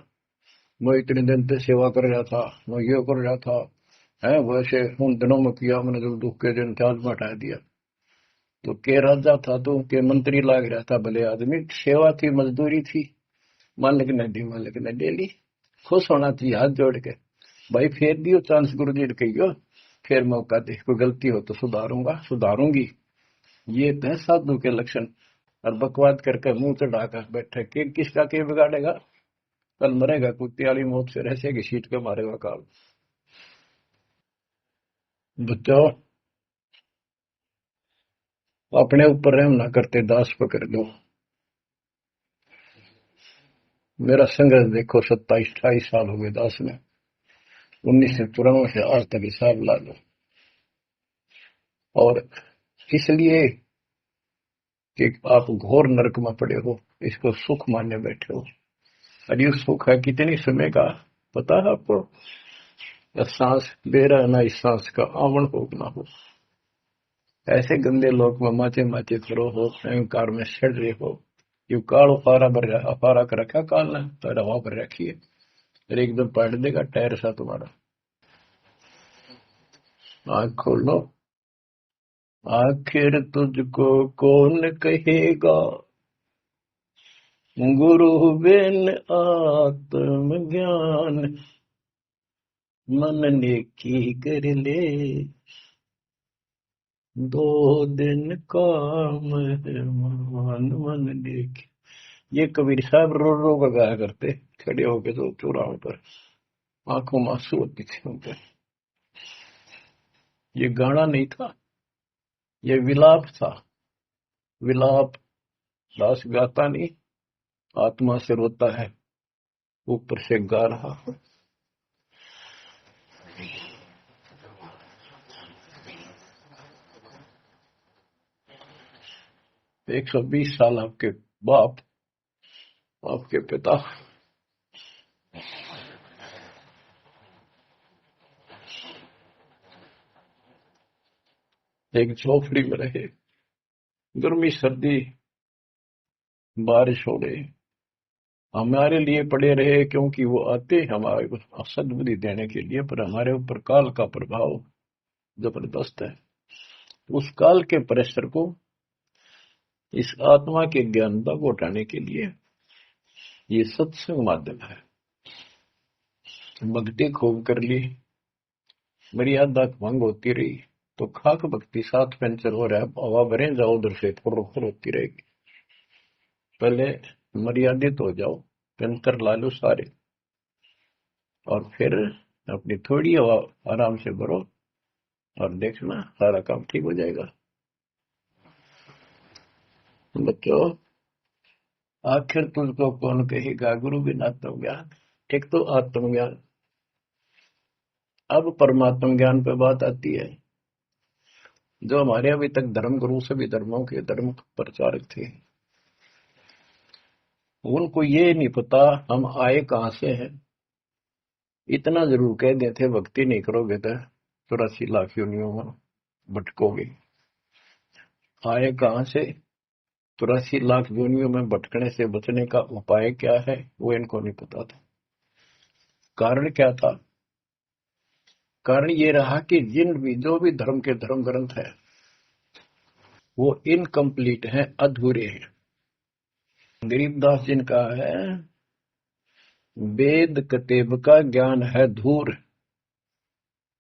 मैं इतने दिन से सेवा कर रहा था, मैं ये कर रहा था, है वैसे उन दिनों में किया मैंने, जब दुख के दिन थे आज में हटा दिया। तो के राजा था तो के मंत्री लाग रहा था, भले आदमी, सेवा थी, मजदूरी थी, मालिक ने दी, मालिक ने ले ली। खुश होना चाहिए हाथ जोड़ के, भाई फेर दियो चांस गुरु जी कहियो, फिर मौका दे, कोई गलती हो तो सुधारूंगा सुधारूंगी। ये तो है साधु के लक्षण। और बकवाद करके मुंह चढ़ाकर बैठे, के किसका के बिगाड़ेगा, कल मरेगा कुत्ते वाली मौत से, ऐसे की सीट के मारेगा काल। बच्चों, अपने ऊपर रहम ना करते, दास पकड़ लो। मेरा संघर्ष देखो, 27-28 साल हो गए दास में, 1994 से आज तक हिसाब ला लो। और इसलिए कि आप घोर नरक में पड़े हो, इसको सुख मानने बैठे हो। और ये सुख है कितनी समय का पता है आपको? सांस दे रहा है ना, इस सांस का आवण हो ना हो। ऐसे गंदे लोग में माचे माचे करो हो, अहंकार में सड़ रहे हो। यू काल अपारा कर रखा काल ने, तो हवा पर रखी है, फिर एकदम पलट देगा टायर सा तुम्हारा। आंख खोलो, आखिर तुझको कौन कहेगा, गुरु बिन आत्म ज्ञान, मन नेकी कर ले, 2 दिन काम है मान, मन नेकी। ये कबीर साहब रो रो कर गाया करते, खड़े होके तो चौराहों पर, आंखों में आंसू होते थे उनके। ये गाना नहीं था, ये विलाप था। विलाप दास गाता नहीं, आत्मा से रोता है, ऊपर से गा रहा है। 120 साल आपके बाप, आपके पिता, एक झोपड़ी में रहे, गर्मी सर्दी बारिश हो रही, हमारे लिए पड़े रहे, क्योंकि वो आते हमारे को सद्बुद्धि देने के लिए, पर हमारे ऊपर काल का प्रभाव जबरदस्त है। उस काल के प्रेशर को इस आत्मा के ज्ञानता को उठाने के लिए ये सत्संग माध्यम है। भक्ति खूब कर ली, मर्यादा भंग होती रही तो खाक भक्ति साथ पंचर हो रहा है, हवा भरे जाओ उधर से फुर होती रहेगी। पहले मर्यादित हो जाओ, पंचर ला लो सारे, और फिर अपनी थोड़ी हवा आराम से भरो और देखना सारा काम ठीक हो जाएगा। बच्चों, आखिर तुझको कौन कहेगा गुरु बिन आत्मज्ञान। एक तो आत्मज्ञान, अब परमात्म ज्ञान पे बात आती है। जो हमारे अभी तक धर्म गुरु सभी धर्मों के धर्म प्रचारक थे, उनको ये नहीं पता हम आए कहां से हैं। इतना जरूर कह देते, भक्ति नहीं करोगे तो 84 लाख योनियों में भटकोगे। आए कहां से, 84 लाख योनियों में भटकने से बचने का उपाय क्या है, वो इनको नहीं पता था। कारण क्या था? कारण ये रहा कि जो भी धर्म के धर्म ग्रंथ है वो इनकम्प्लीट हैं, अधूरे हैं। गरीबदास जिनका है वेद कतेब का ज्ञान है धूर,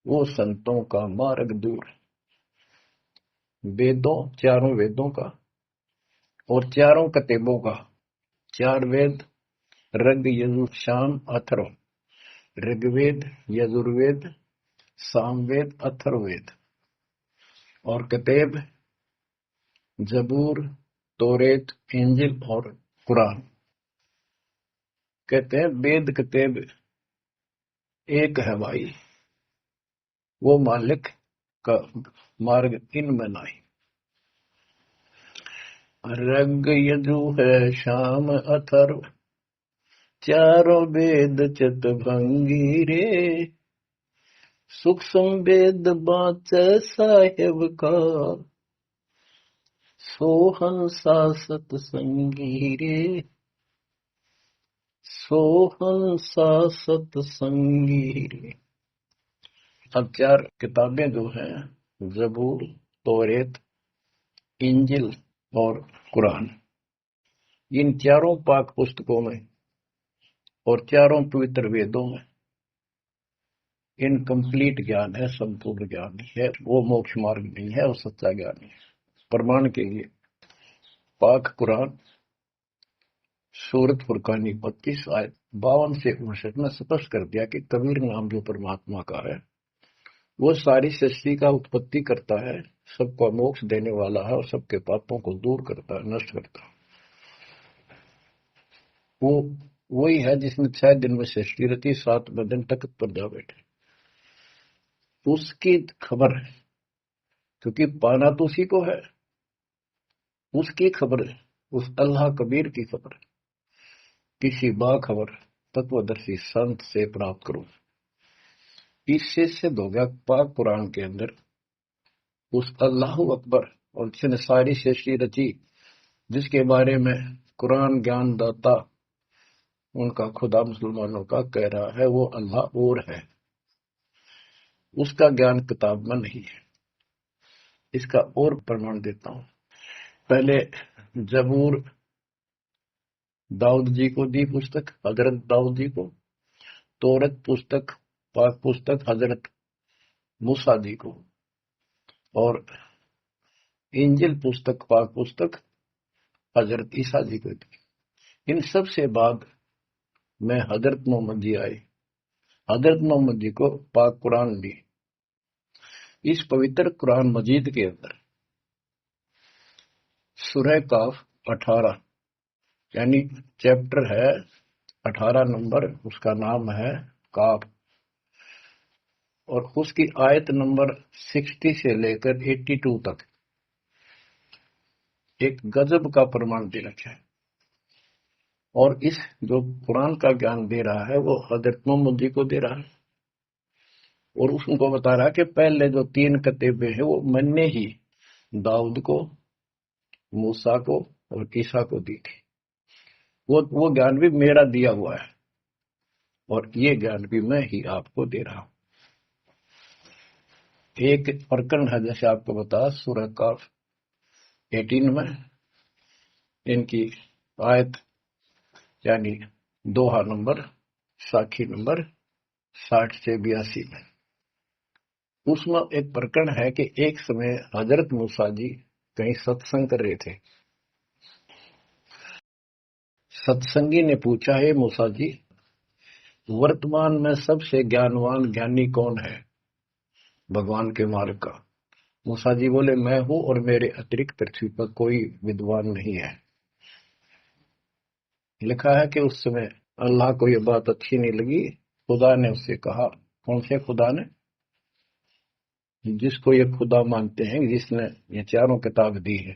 वो संतों का मार्ग दूर। वेदों, चारों वेदों का और चारों कतेबों का, 4 वेद ऋग यजुर साम अथर्व, ऋग्वेद यजुर्वेद सामवेद अथर्ववेद, और कतेब जबूर तोरेत इंजिल और कुरान। कहते हैं वेद कतेब एक है भाई, वो मालिक का मार्ग इनमें नहीं। ऋग यजु है शाम अथर्व, चारों वेद चित भंगी रे, सूक्ष्म वेद बाच साहेब का, सोहन सा सतसंगी रे, सोहन सा सतसंगी रे। अब 4 किताबें जो हैं, जबूर तौरेत इंजिल और कुरान, इन चारों पाक पुस्तकों में और चारों पवित्र वेदों में इनकम्प्लीट ज्ञान है, संपूर्ण ज्ञान नहीं है, वो मोक्ष मार्ग नहीं है, वो सच्चा ज्ञान नहीं है। प्रमाण के लिए पाक कुरान सूरत फुरकानी 25 आयत 52 से 59 में स्पष्ट कर दिया कि कबीर नाम जो परमात्मा का है वो सारी सृष्टि का उत्पत्ति करता है, सबको मोक्ष देने वाला है और सबके पापों को दूर करता है, नष्ट करता है। वो वही है जिसने 6 दिन में सृष्टि रची, 7वें दिन तख्त पर जा बैठे। उसकी खबर है, क्योंकि पाना तो उसी को है, उसकी खबर है, उस अल्लाह कबीर की खबर है। किसी बाखबर तत्वदर्शी संत से प्राप्त करो। इससे सिद्ध हो गया पाक कुरान के अंदर उस अल्लाह अकबर और जिसने सारी सृष्टि रची, जिसके बारे में कुरान ज्ञान दाता उनका खुदा मुसलमानों का कह रहा है वो अल्लाह और है, उसका ज्ञान किताब में नहीं है। इसका और प्रमाण देता हूं। पहले जबूर दाऊद जी को दी पुस्तक, हजरत दाऊद जी को। तौरत पुस्तक, पाक पुस्तक हजरत मूसा जी को, और इंजिल पुस्तक, पाक पुस्तक हजरत ईसा जी को दी। इन सब से बाद में हजरत मोहम्मद जी आए, हजरत मोहम्मद जी को पाक कुरान दी। इस पवित्र कुरान मजीद के अंदर सूरह काफ 18 यानी चैप्टर है 18 नंबर, उसका नाम है काफ, और उसकी आयत नंबर 60 से लेकर 82 तक एक गजब का प्रमाण दे रखा है। और इस जो कुरान का ज्ञान दे रहा है वो हजरत मोहम्मद जी को दे रहा है, और उसको बता रहा है कि पहले जो 3 किताबें हैं वो मैंने ही दाऊद को, मूसा को और ईसा को दी थी। वो ज्ञान भी मेरा दिया हुआ है, और ये ज्ञान भी मैं ही आपको दे रहा हूं। एक प्रकरण है, जैसे आपको बता सूरह काफ 18 में इनकी आयत यानी दोहा नंबर साखी नंबर 60 से 82 में। उसमें एक प्रकरण है कि एक समय हजरत मूसा जी कहीं सत्संग कर रहे थे। सत्संगी ने पूछा, है मूसा जी, वर्तमान में सबसे ज्ञानवान ज्ञानी कौन है भगवान के मार्ग का? मूसा जी बोले, मैं हूं और मेरे अतिरिक्त पृथ्वी पर कोई विद्वान नहीं है। लिखा है कि उस समय अल्लाह को यह बात अच्छी नहीं लगी। खुदा ने उससे कहा, कौन से खुदा ने? जिसको ये खुदा मानते हैं, जिसने ये चारों किताब दी है,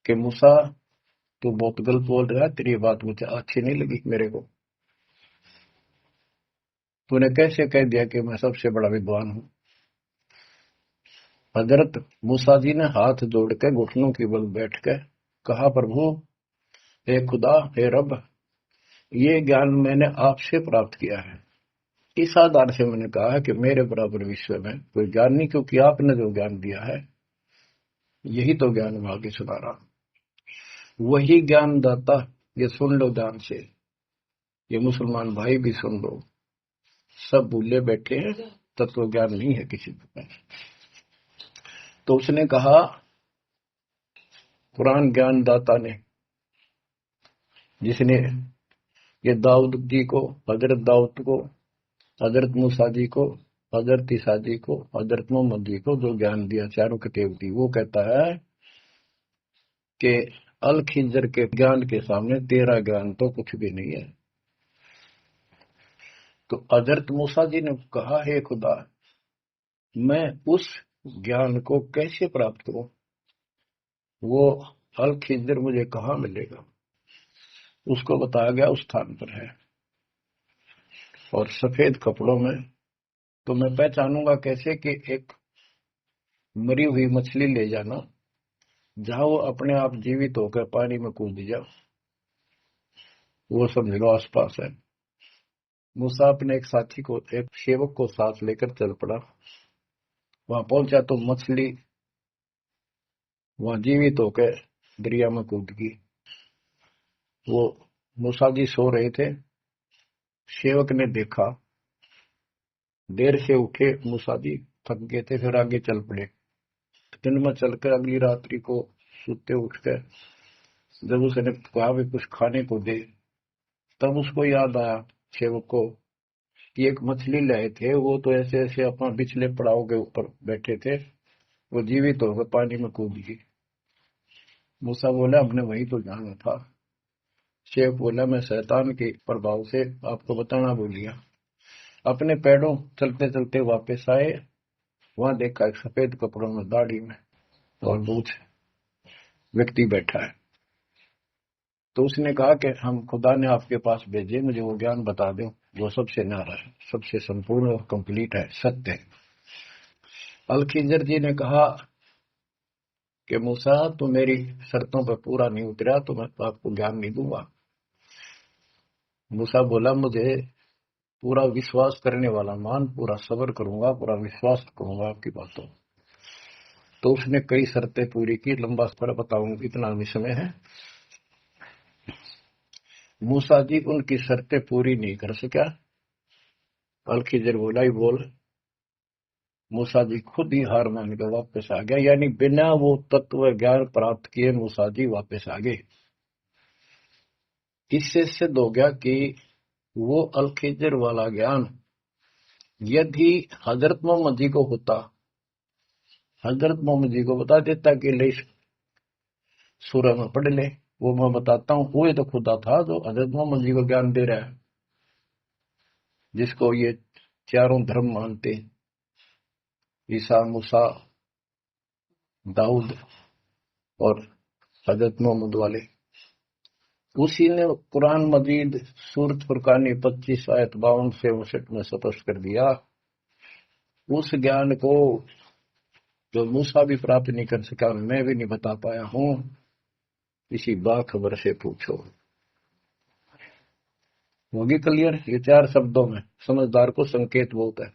कि मूसा तू बहुत गलत बोल रहा है, तेरी बात मुझे अच्छी नहीं लगी। मेरे को तूने कैसे कह दिया कि मैं सबसे बड़ा विद्वान हूं? हजरत मूसा जी ने हाथ जोड़ के घुटनों की बल बैठ के कहा, प्रभु, हे खुदा, हे रब, ये ज्ञान मैंने आपसे प्राप्त किया है। इस आधार से मैंने कहा है कि मेरे बराबर विश्व में कोई ज्ञान नहीं, क्योंकि आपने जो ज्ञान दिया है यही तो ज्ञान मैं आगे सुना रहा हूं। वही ज्ञान दाता, ये सुन लो ध्यान से, ये मुसलमान भाई भी सुन लो, सब भूले बैठे हैं, तत्व ज्ञान नहीं है किसी को। तो उसने कहा, कुरान ज्ञान दाता ने, जिसने ये दाऊद जी को, हजरत दाऊद को, हजरत मूसा जी को, हजरत ईसा जी को, हजरत मोहम्मद जी को जो ज्ञान दिया, चारों किताब दी, वो कहता है कि अल खिंजर के ज्ञान के सामने तेरा ज्ञान तो कुछ भी नहीं है। तो हजरत मूसा जी ने कहा, हे खुदा, मैं उस ज्ञान को कैसे प्राप्त करूं? वो अल खिंजर मुझे कहाँ मिलेगा? उसको बताया गया उस स्थान पर है और सफेद कपड़ों में। तो मैं पहचानूंगा कैसे कि एक मरी हुई मछली ले जाना, जहां वो अपने आप जीवित होकर पानी में कूद जाओ, वो समझ लो आसपास है। मूसा अपने एक साथी को, एक सेवक को साथ लेकर चल पड़ा। वहां पहुंचा तो मछली वहां जीवित होकर दरिया में कूद गई। वो मूसा जी सो रहे थे। सेवक ने देखा, देर से उठे मूसा जी, थक गए थे, फिर आगे चल पड़े। दिन में चलकर अगली रात्रि को सुते उठकर जब उसने कहा भी कुछ खाने को दे, तब उसको याद आया सेवक को कि एक मछली लाए थे, वो तो ऐसे ऐसे अपना पिछले पड़ाव के ऊपर बैठे थे, वो जीवित होकर पानी में कूद गई। मूसा बोला, हमने वही तो जाना था। शेख बोला, मैं शैतान के प्रभाव से आपको बताना भूल गया। अपने पैरों चलते चलते वापस आए। वहां देखा एक सफेद कपड़ों में, दाढ़ी में और मूछ व्यक्ति बैठा है। तो उसने कहा कि हम खुदा ने आपके पास भेजे, मुझे वो ज्ञान बता दो जो सबसे न्यारा है, सबसे संपूर्ण और कंप्लीट है, सत्य है। अल खिंजर जी ने कहा कि मूसा, तो मेरी शर्तों पर पूरा नहीं उतरा तो मैं तो आपको ज्ञान नहीं दूंगा। मूसा बोला, मुझे पूरा विश्वास करने वाला मान, पूरा सब्र करूंगा, पूरा विश्वास करूंगा आपकी बातों। तो उसने कई शर्तें पूरी की, लंबा सफर बताऊंगा, इतना भी समय है। मूसा जी उनकी शर्तें पूरी नहीं कर सका। अल खिजर बोला, ही बोल। मूसा जी खुद ही हार मान के वापस आ गया, यानी बिना वो तत्व ज्ञान प्राप्त किए मूसा जी वापस आ गए। इससे सिद्ध हो गया कि वो अल खिजर वाला ज्ञान यदि हजरत मोहम्मद जी को होता, हजरत मोहम्मद जी को बता देता कि ले सूरह में पढ़ ले, वो मैं बताता हूँ, वो तो खुदा था जो हजरत मोहम्मद जी को ज्ञान दे रहा है, जिसको ये चारों धर्म मानते, ईसा, मूसा, दाऊद और हजरत मोहम्मद वाले। उसी ने कुरान मजीद सूरत फुरकानी 25 आयत 52 से 59 में स्पष्ट कर दिया। उस ज्ञान को जो मूसा भी प्राप्त नहीं कर सका, मैं भी नहीं बता पाया हूं, इसी बाखबर से पूछो। होगी क्लियर? ये 4 शब्दों में समझदार को संकेत बहुत है।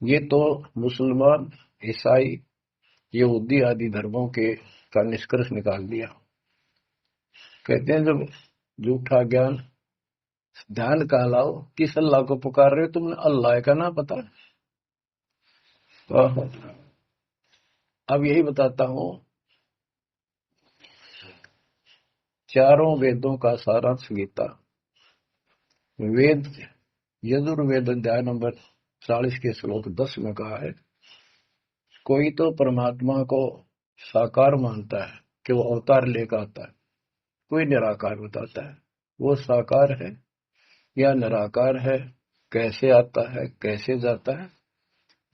ये तो मुसलमान, ईसाई, यहूदी आदि धर्मों के का निष्कर्ष निकाल दिया। कहते हैं जब झूठा ज्ञान, ध्यान कहाँ लाओ, किस अल्लाह को पुकार रहे हो तुमने, अल्लाह का ना पता। तो अब यही बताता हूं, चारों वेदों का सारांश गीता। वेद यजुर्वेद अध्याय नंबर 40 के श्लोक 10 में कहा है, कोई तो परमात्मा को साकार मानता है कि वो अवतार लेकर आता है, कोई निराकार बताता है। वो साकार है या निराकार है, कैसे आता है कैसे जाता है,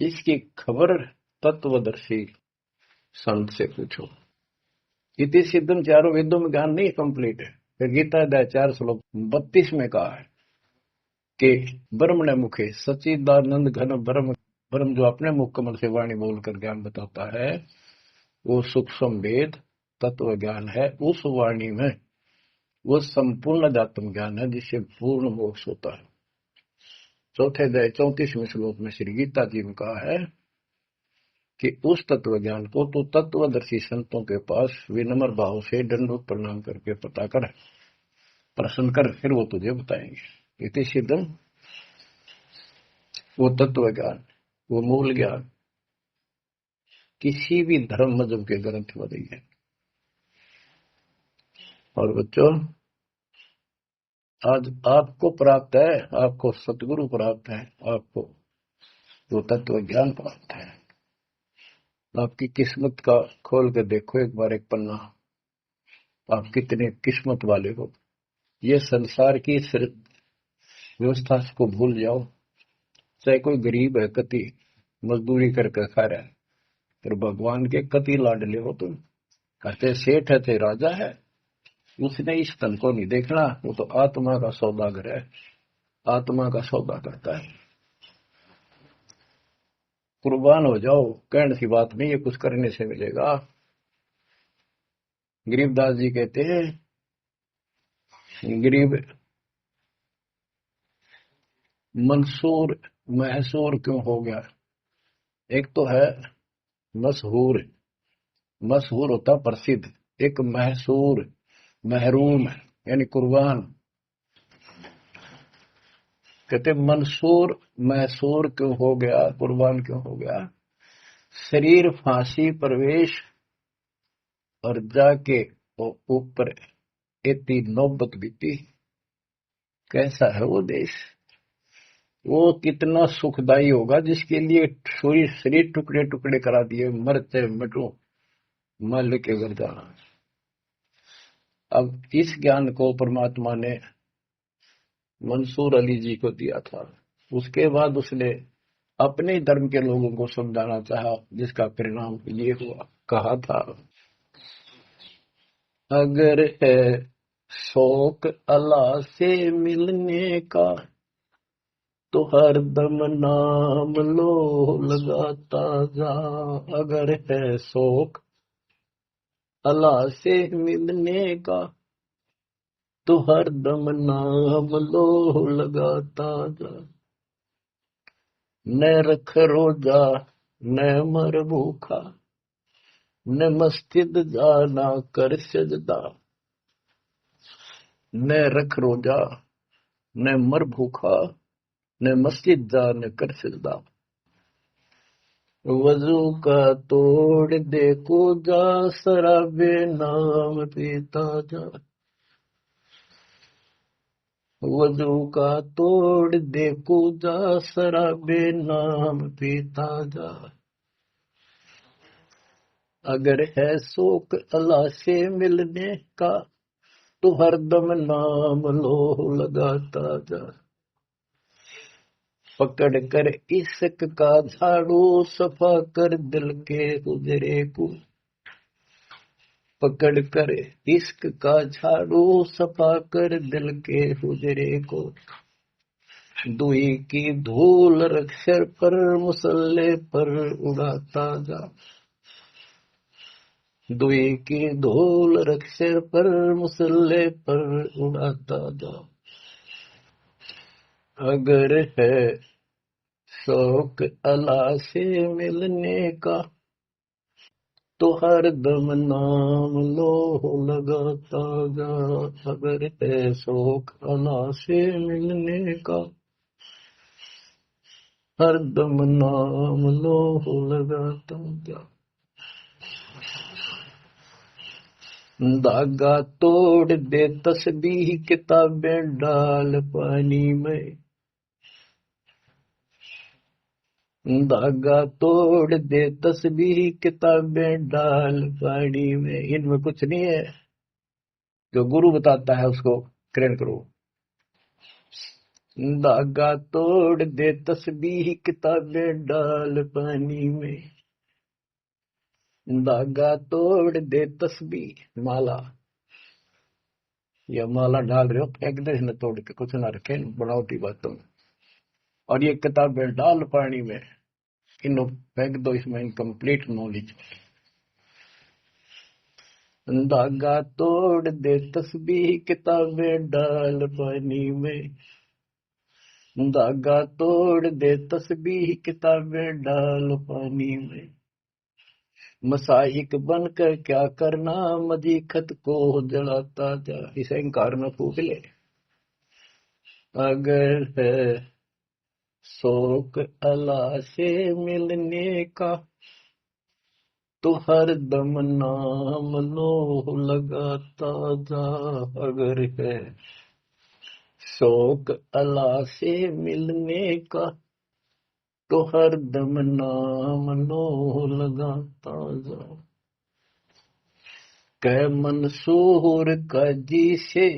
इसकी खबर तत्वदर्शी संत से पूछो। इति सिद्धम, चारों वेदों में ज्ञान नहीं कंप्लीट है। फिर गीता अध्याय 4 श्लोक 32 में कहा है कि ब्रह्म ने मुखे सच्चिदानंद घन ब्रह्म, ब्रह्म जो अपने मुख कमल से वाणी बोलकर ज्ञान बताता है, वो सूक्ष्म वेद तत्व ज्ञान है। उस वाणी में वो संपूर्ण अध्यात्म ज्ञान है जिससे पूर्ण मोक्ष होता है। चौथे अध्याय 34वें श्लोक में श्री गीता जी ने कहा है कि उस तत्व ज्ञान को तो तत्वदर्शी संतों के पास विनम्र भाव से दंडवत प्रणाम करके पता कर, प्रश्न कर, फिर वो तुझे बताएंगे। इति सिद्धम, वो तत्व ज्ञान, वो मूल ज्ञान किसी भी धर्म मजहब के ग्रंथ में नहीं है। और बच्चों, आज आपको प्राप्त है, आपको सतगुरु प्राप्त है, आपको वो तत्व ज्ञान प्राप्त है। आपकी किस्मत का खोल के देखो एक बार एक पन्ना, आप कितने किस्मत वाले हो। ये संसार की व्यवस्था को भूल जाओ। चाहे कोई गरीब है, कति मजदूरी करके खा रहा है, फिर भगवान के कति लाडले हो तुम। कहते सेठ है थे राजा है, उसने इस तन को नहीं देखना, वो तो आत्मा का सौदागर है, आत्मा का सौदा करता है। कुर्बान हो जाओ, कहने की बात नहीं, ये कुछ करने से मिलेगा। गरीबदास जी कहते हैं, गरीब मंसूर महसूर क्यों हो गया। एक तो है मशहूर, मशहूर होता प्रसिद्ध, एक महसूर महरूम यानी कुर्बान। कहते मंसूर महसूर क्यों हो गया, कुर्बान क्यों हो गया। शरीर फांसी प्रवेश और जाके ऊपर इतनी नौबत बीती। कैसा है वो देश, वो कितना सुखदाई होगा जिसके लिए शरीर टुकड़े टुकड़े करा दिए, मरते मिटो मल के घर जाना। अब इस ज्ञान को परमात्मा ने मंसूर अली जी को दिया था। उसके बाद उसने अपने धर्म के लोगों को समझाना चाहा, जिसका परिणाम ये हुआ। कहा था, अगर है शौक अल्लाह से मिलने का तो हर दम नाम लो लगाता जा। अगर है शौक अल्लाह से मिलने का तो हर दम नाम लो लगाता जा। न रख रोजा न मर भूखा, न मस्जिद जाना कर सजदा। न रख रोजा न मर भूखा, न मस्जिद जा न कर सजदा। वजू का तोड़ दे को जा, शराबे नाम पीता जा। वजू का तोड़ दे को जा, शराबे नाम पीता जा। अगर है शौक अल्लाह से मिलने का तो हरदम नाम लो लगाता जा। पकड़ कर इश्क का झाड़ू सफा कर दिल के उजरे को। पकड़ कर इश्क का झाड़ू सफा कर दिल के उजरे को। दुई की धूल रख सिर पर मुसल्ले पर उड़ाता जा। दुई की धूल रख सिर पर मुसल्ले पर उड़ाता जा। अगर है शौक अल्लाह से मिलने का तो हरदम नाम लो लगाता जा, अगर है शौक अल्लाह से मिलने का, हरदम नाम लो लगाता जा। धागा तोड़ दे तस्बीह किताबें डाल पानी में, धागा तोड़ दे तस्बीह किताबें डाल पानी में। इनमें कुछ नहीं है, जो गुरु बताता है उसको ग्रहण करो। धागा तोड़ दे तस्बीह किताबें डाल पानी में, धागा तोड़ दे तस्बीह माला, या माला डाल रहे हो फेंक दे, न तोड़ के कुछ ना रखे बनावटी बातों में। और ये किताबें डाल पानी में, इनको फेंक दो, इसमें इनकम्प्लीट नॉलेज। धागा तोड़ दे तस्बीह किताबें डाल पानी में, धागा तोड़ दे तस्बीह किताबें डाल पानी में। मसाइक बनकर क्या करना, मजीखत को जलाता जा। इसे इंकार में फूक ले। अगर है शौक अल्लाह से मिलने का, तो हर दम नाम लो लगाता जा। अगर है शौक अल्लाह से मिलने का, तो हर दम नाम लो लगाता जा। कह मंसूर का जी से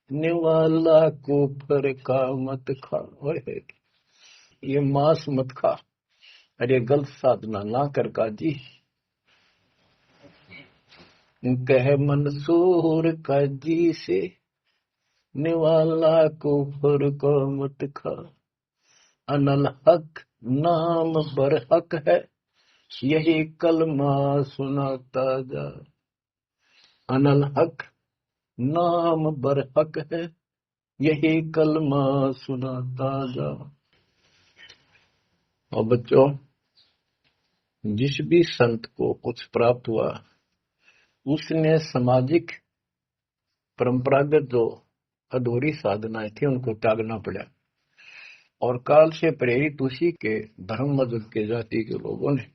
निवाला कुफर का मत खा। ओए, ये मांस मत खा, अरे गलत साधना ना कर काजी। कह मंसूर का जी से निवाला कुफर को मत खा। अनल हक नाम बर हक है, यही कलमा सुनाता जा। अनल हक नाम बर हक है, यही कलमा सुनाता जा। और बच्चों, जिस भी संत को कुछ प्राप्त हुआ, उसने सामाजिक परंपरागत जो अधूरी साधनाएं थी उनको त्यागना पड़ा, और काल से प्रेरित उसी के धर्म मजहब के जाति के लोगों ने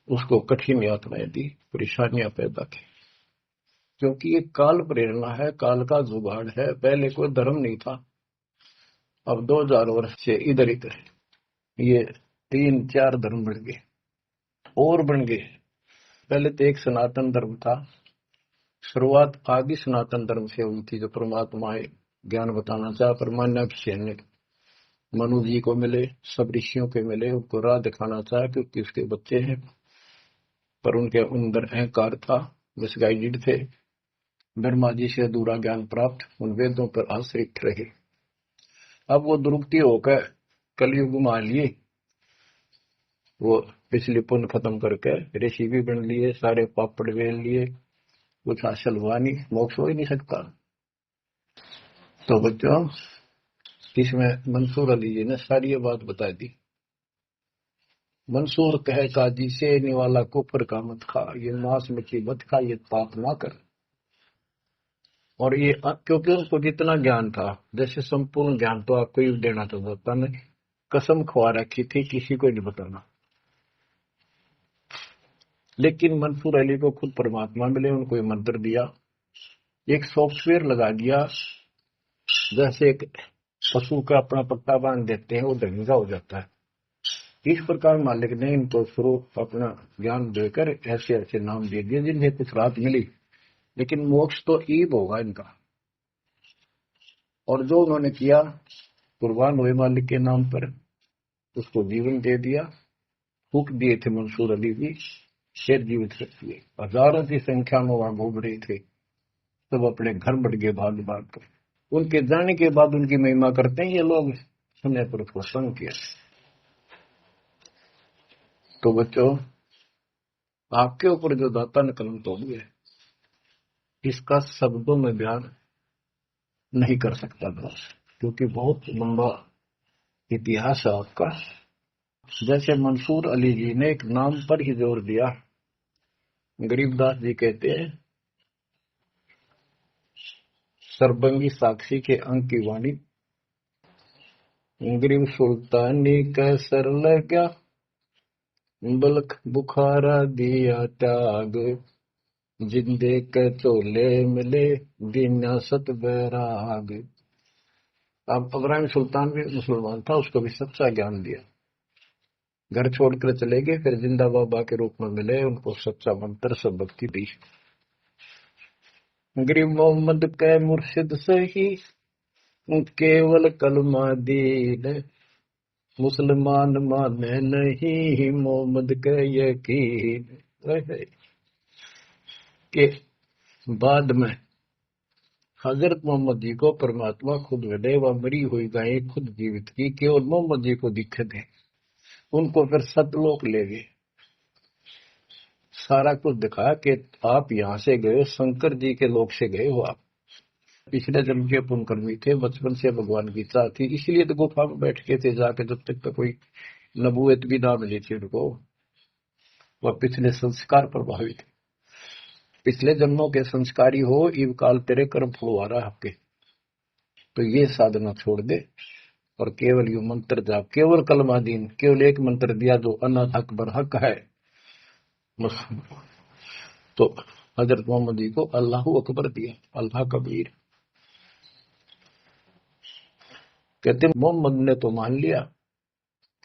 उसको कठिन यातनाएं दी, परेशानियां पैदा की। क्योंकि ये काल प्रेरणा है, काल का जुगाड़ है। पहले कोई धर्म नहीं था, अब 2000 वर्ष से इधर इधर ये 3-4 धर्म बढ़ गए और बन गए। पहले तो एक सनातन धर्म था, शुरुआत आदि सनातन धर्म से हुई थी, जो परमात्मा ज्ञान बताना चाहा। परमान्या ने मनु जी को मिले, सब ऋषियों के मिले, उनको राह दिखाना चाहा, क्योंकि उसके बच्चे हैं, पर उनके अंदर अहंकार था, मिसगाइडेड थे। ब्रह्मा जी से अधूरा ज्ञान प्राप्त, उन वेदों पर आश्रित रहे। अब वो दुरुक्ति होकर कलयुग में आ लिए, वो पिछली पुण्य खत्म करके ऋषि भी बन लिए, सारे पापड़ वेल लिए, कुछ हासिल हुआ नहीं, मोक्ष हो ही नहीं सकता। तो बच्चों, इसमें मंसूर अली जी ने सारी ये बात बता दी। मंसूर कहे काजी से निवाला कुफर का मत खा, ये मांस मछली मत खा, ये पाप ना कर। और ये क्योंकि उनको जितना ज्ञान था, जैसे संपूर्ण ज्ञान तो आपको ही देना तो होता नहीं, कसम खवा रखी थी किसी को नहीं बताना। लेकिन मंसूर अली को खुद परमात्मा मिले, उनको ये मंत्र दिया, एक सॉफ्टवेयर लगा दिया, जैसे एक पशु का अपना पट्टा बांध देते हैं, वो ढंगा हो जाता है। इस प्रकार मालिक ने इनको शुरू अपना ज्ञान देकर ऐसे ऐसे नाम दे दिए जिन्हें कुछ राहत मिली, लेकिन मोक्ष तो ईब होगा इनका। और जो उन्होंने किया, कुर्बान हुए मालिक के नाम पर, उसको जीवन दे दिया। फूक दिए थे मंसूर अली भी, शेर जीवित कर दिए। हजारों की संख्या में वहां घूम रहे थे, सब अपने घर बढ़ गए भाग भाग कर। उनके जाने के बाद उनकी महिमा करते हैं ये लोग, समय पर उसको संग किया। तो बच्चों, आपके ऊपर जो दाता ने कलम तोड़ी है, इसका शब्दों में बयान नहीं कर सकता बस, क्योंकि बहुत लंबा इतिहास है आपका। जैसे मंसूर अली जी ने एक नाम पर ही जोर दिया। गरीबदास जी कहते हैं, सरबंगी साक्षी के अंक की वाणी, गरीब सुल्तानी कैसर लग्या, बलख बुखारा दिया त्याग, जिंदे के चोले मिले, दीना सत बैराग। अब इब्राहिम सुल्तान भी मुसलमान था, उसको भी सच्चा ज्ञान दिया। घर छोड़कर चले गए, फिर जिंदा बाबा के रूप में मिले, उनको सच्चा मंत्र सब भक्ति दी। गरीब मोहम्मद के मुर्शिद से ही केवल कलमा दीन, मुसलमान माने नहीं मोहम्मद के यकीन। के बाद में हजरत मोहम्मद जी को परमात्मा खुद मिले, वह मरी हुई गायें खुद जीवित की, केवल मोहम्मद जी को दिखे थे। उनको फिर सतलोक ले गए, सारा कुछ दिखा कि आप यहाँ से गए, शंकर जी के लोक से गए हो आप, पिछले जन्म के पुण्यकर्मी थे, बचपन से भगवान की चाह थी, इसलिए तो गुफा में बैठ के थे जाके, जब तक तो कोई नबूवत भी ना मिली थी उनको। वह पिछले संस्कार प्रभावित, पिछले जन्मों के संस्कारी हो, इव काल तेरे कर्म फलवा रहा आपके, तो ये साधना छोड़ दे और केवल यू मंत्र जाप, केवल कलमा दीन, केवल एक मंत्र दिया जो अनाथ अकबर हक है। तो हजरत मोहम्मद जी को अल्लाह अकबर दिया, अल्लाह कबीर। कहते मोहम्मद ने तो मान लिया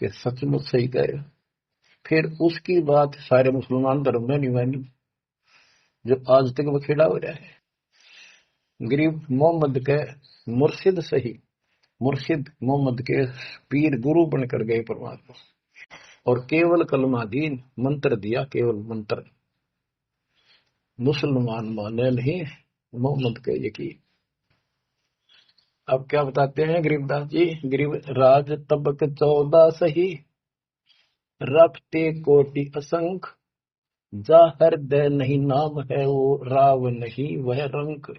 कि सचमुच सही कहे, फिर उसकी बात सारे मुसलमान धर्म में नहीं मानी, जो आज तक बखेड़ा हो रहा है। गरीब मोहम्मद के मुर्शिद सही, मुर्शिद मोहम्मद के पीर गुरु बनकर गए परमात्मा, और केवल कलमा दीन मंत्र दिया, केवल मंत्र, मुसलमान माने नहीं मोहम्मद के यकीन। अब क्या बताते हैं गरीबदास जी, गरीब राज तबक 14 सही, रफ्ते कोटि असंख, जा हृदय नहीं नाम है वो, राव नहीं वह रंक।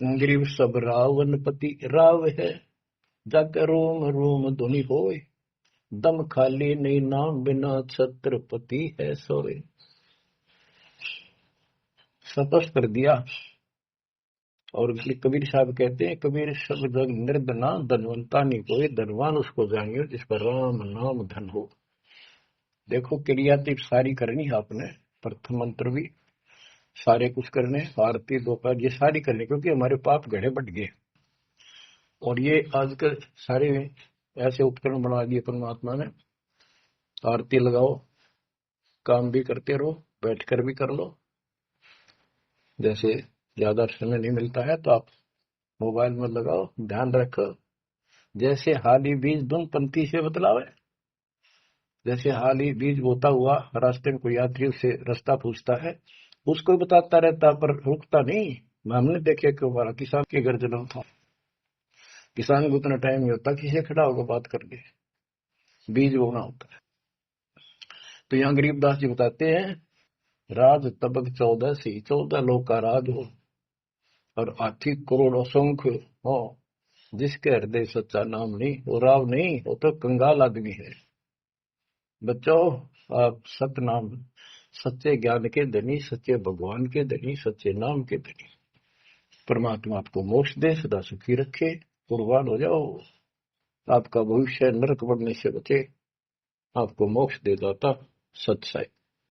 गरीब सब रावण पति राव है, जग रोम रोम धुनि होए, दम खाली नहीं नाम बिना छत्रपति है सोए। स्पष्ट कर दिया। और कबीर साहब कहते हैं, कबीर सब जग निर्धना, धनवंता नहीं कोई, धनवान उसको जानियो जिस पर राम नाम धन हो। देखो क्रिया तो सारी करनी है आपने, प्रथम मंत्र भी सारे कुछ करने, आरती दोपहर ये सारी करनी, क्योंकि हमारे पाप गढ़े बढ़ गए। और ये आजकल सारे ऐसे उपकरण बना दिए परमात्मा ने, आरती लगाओ, काम भी करते रहो, बैठकर भी कर लो। जैसे ज्यादा समय नहीं मिलता है तो आप मोबाइल में लगाओ, ध्यान रखो। जैसे हाली बीज धुन पंक्ति से बतलावे, जैसे हाली बीज बोता हुआ रास्ते में कोई यात्री उससे रास्ता पूछता है, उसको बताता रहता पर रुकता नहीं। हमने देखे कि हमारा किसान के घर जन्म था, किसान को उतना टाइम नहीं होता किसी खड़ा होगा बात करके, बीज बोना होता है। तो यहाँ गरीबदास जी बताते हैं, राज तबक 14 सी, 14 लोग का राज हो, और हाथी करोड़ असंख्य हो, जिसके हृदय सच्चा नाम नहीं, वो राव नहीं, वो तो कंगाल आदमी है। बच्चों, आप सत्य नाम, सच्चे ज्ञान के धनी, सच्चे भगवान के धनी, सच्चे नाम के धनी, परमात्मा आपको मोक्ष दे, सदा सुखी रखे, कुर्बान हो जाओ, आपका भविष्य नरक बढ़ने से बचे, आपको मोक्ष दे दाता सत साई।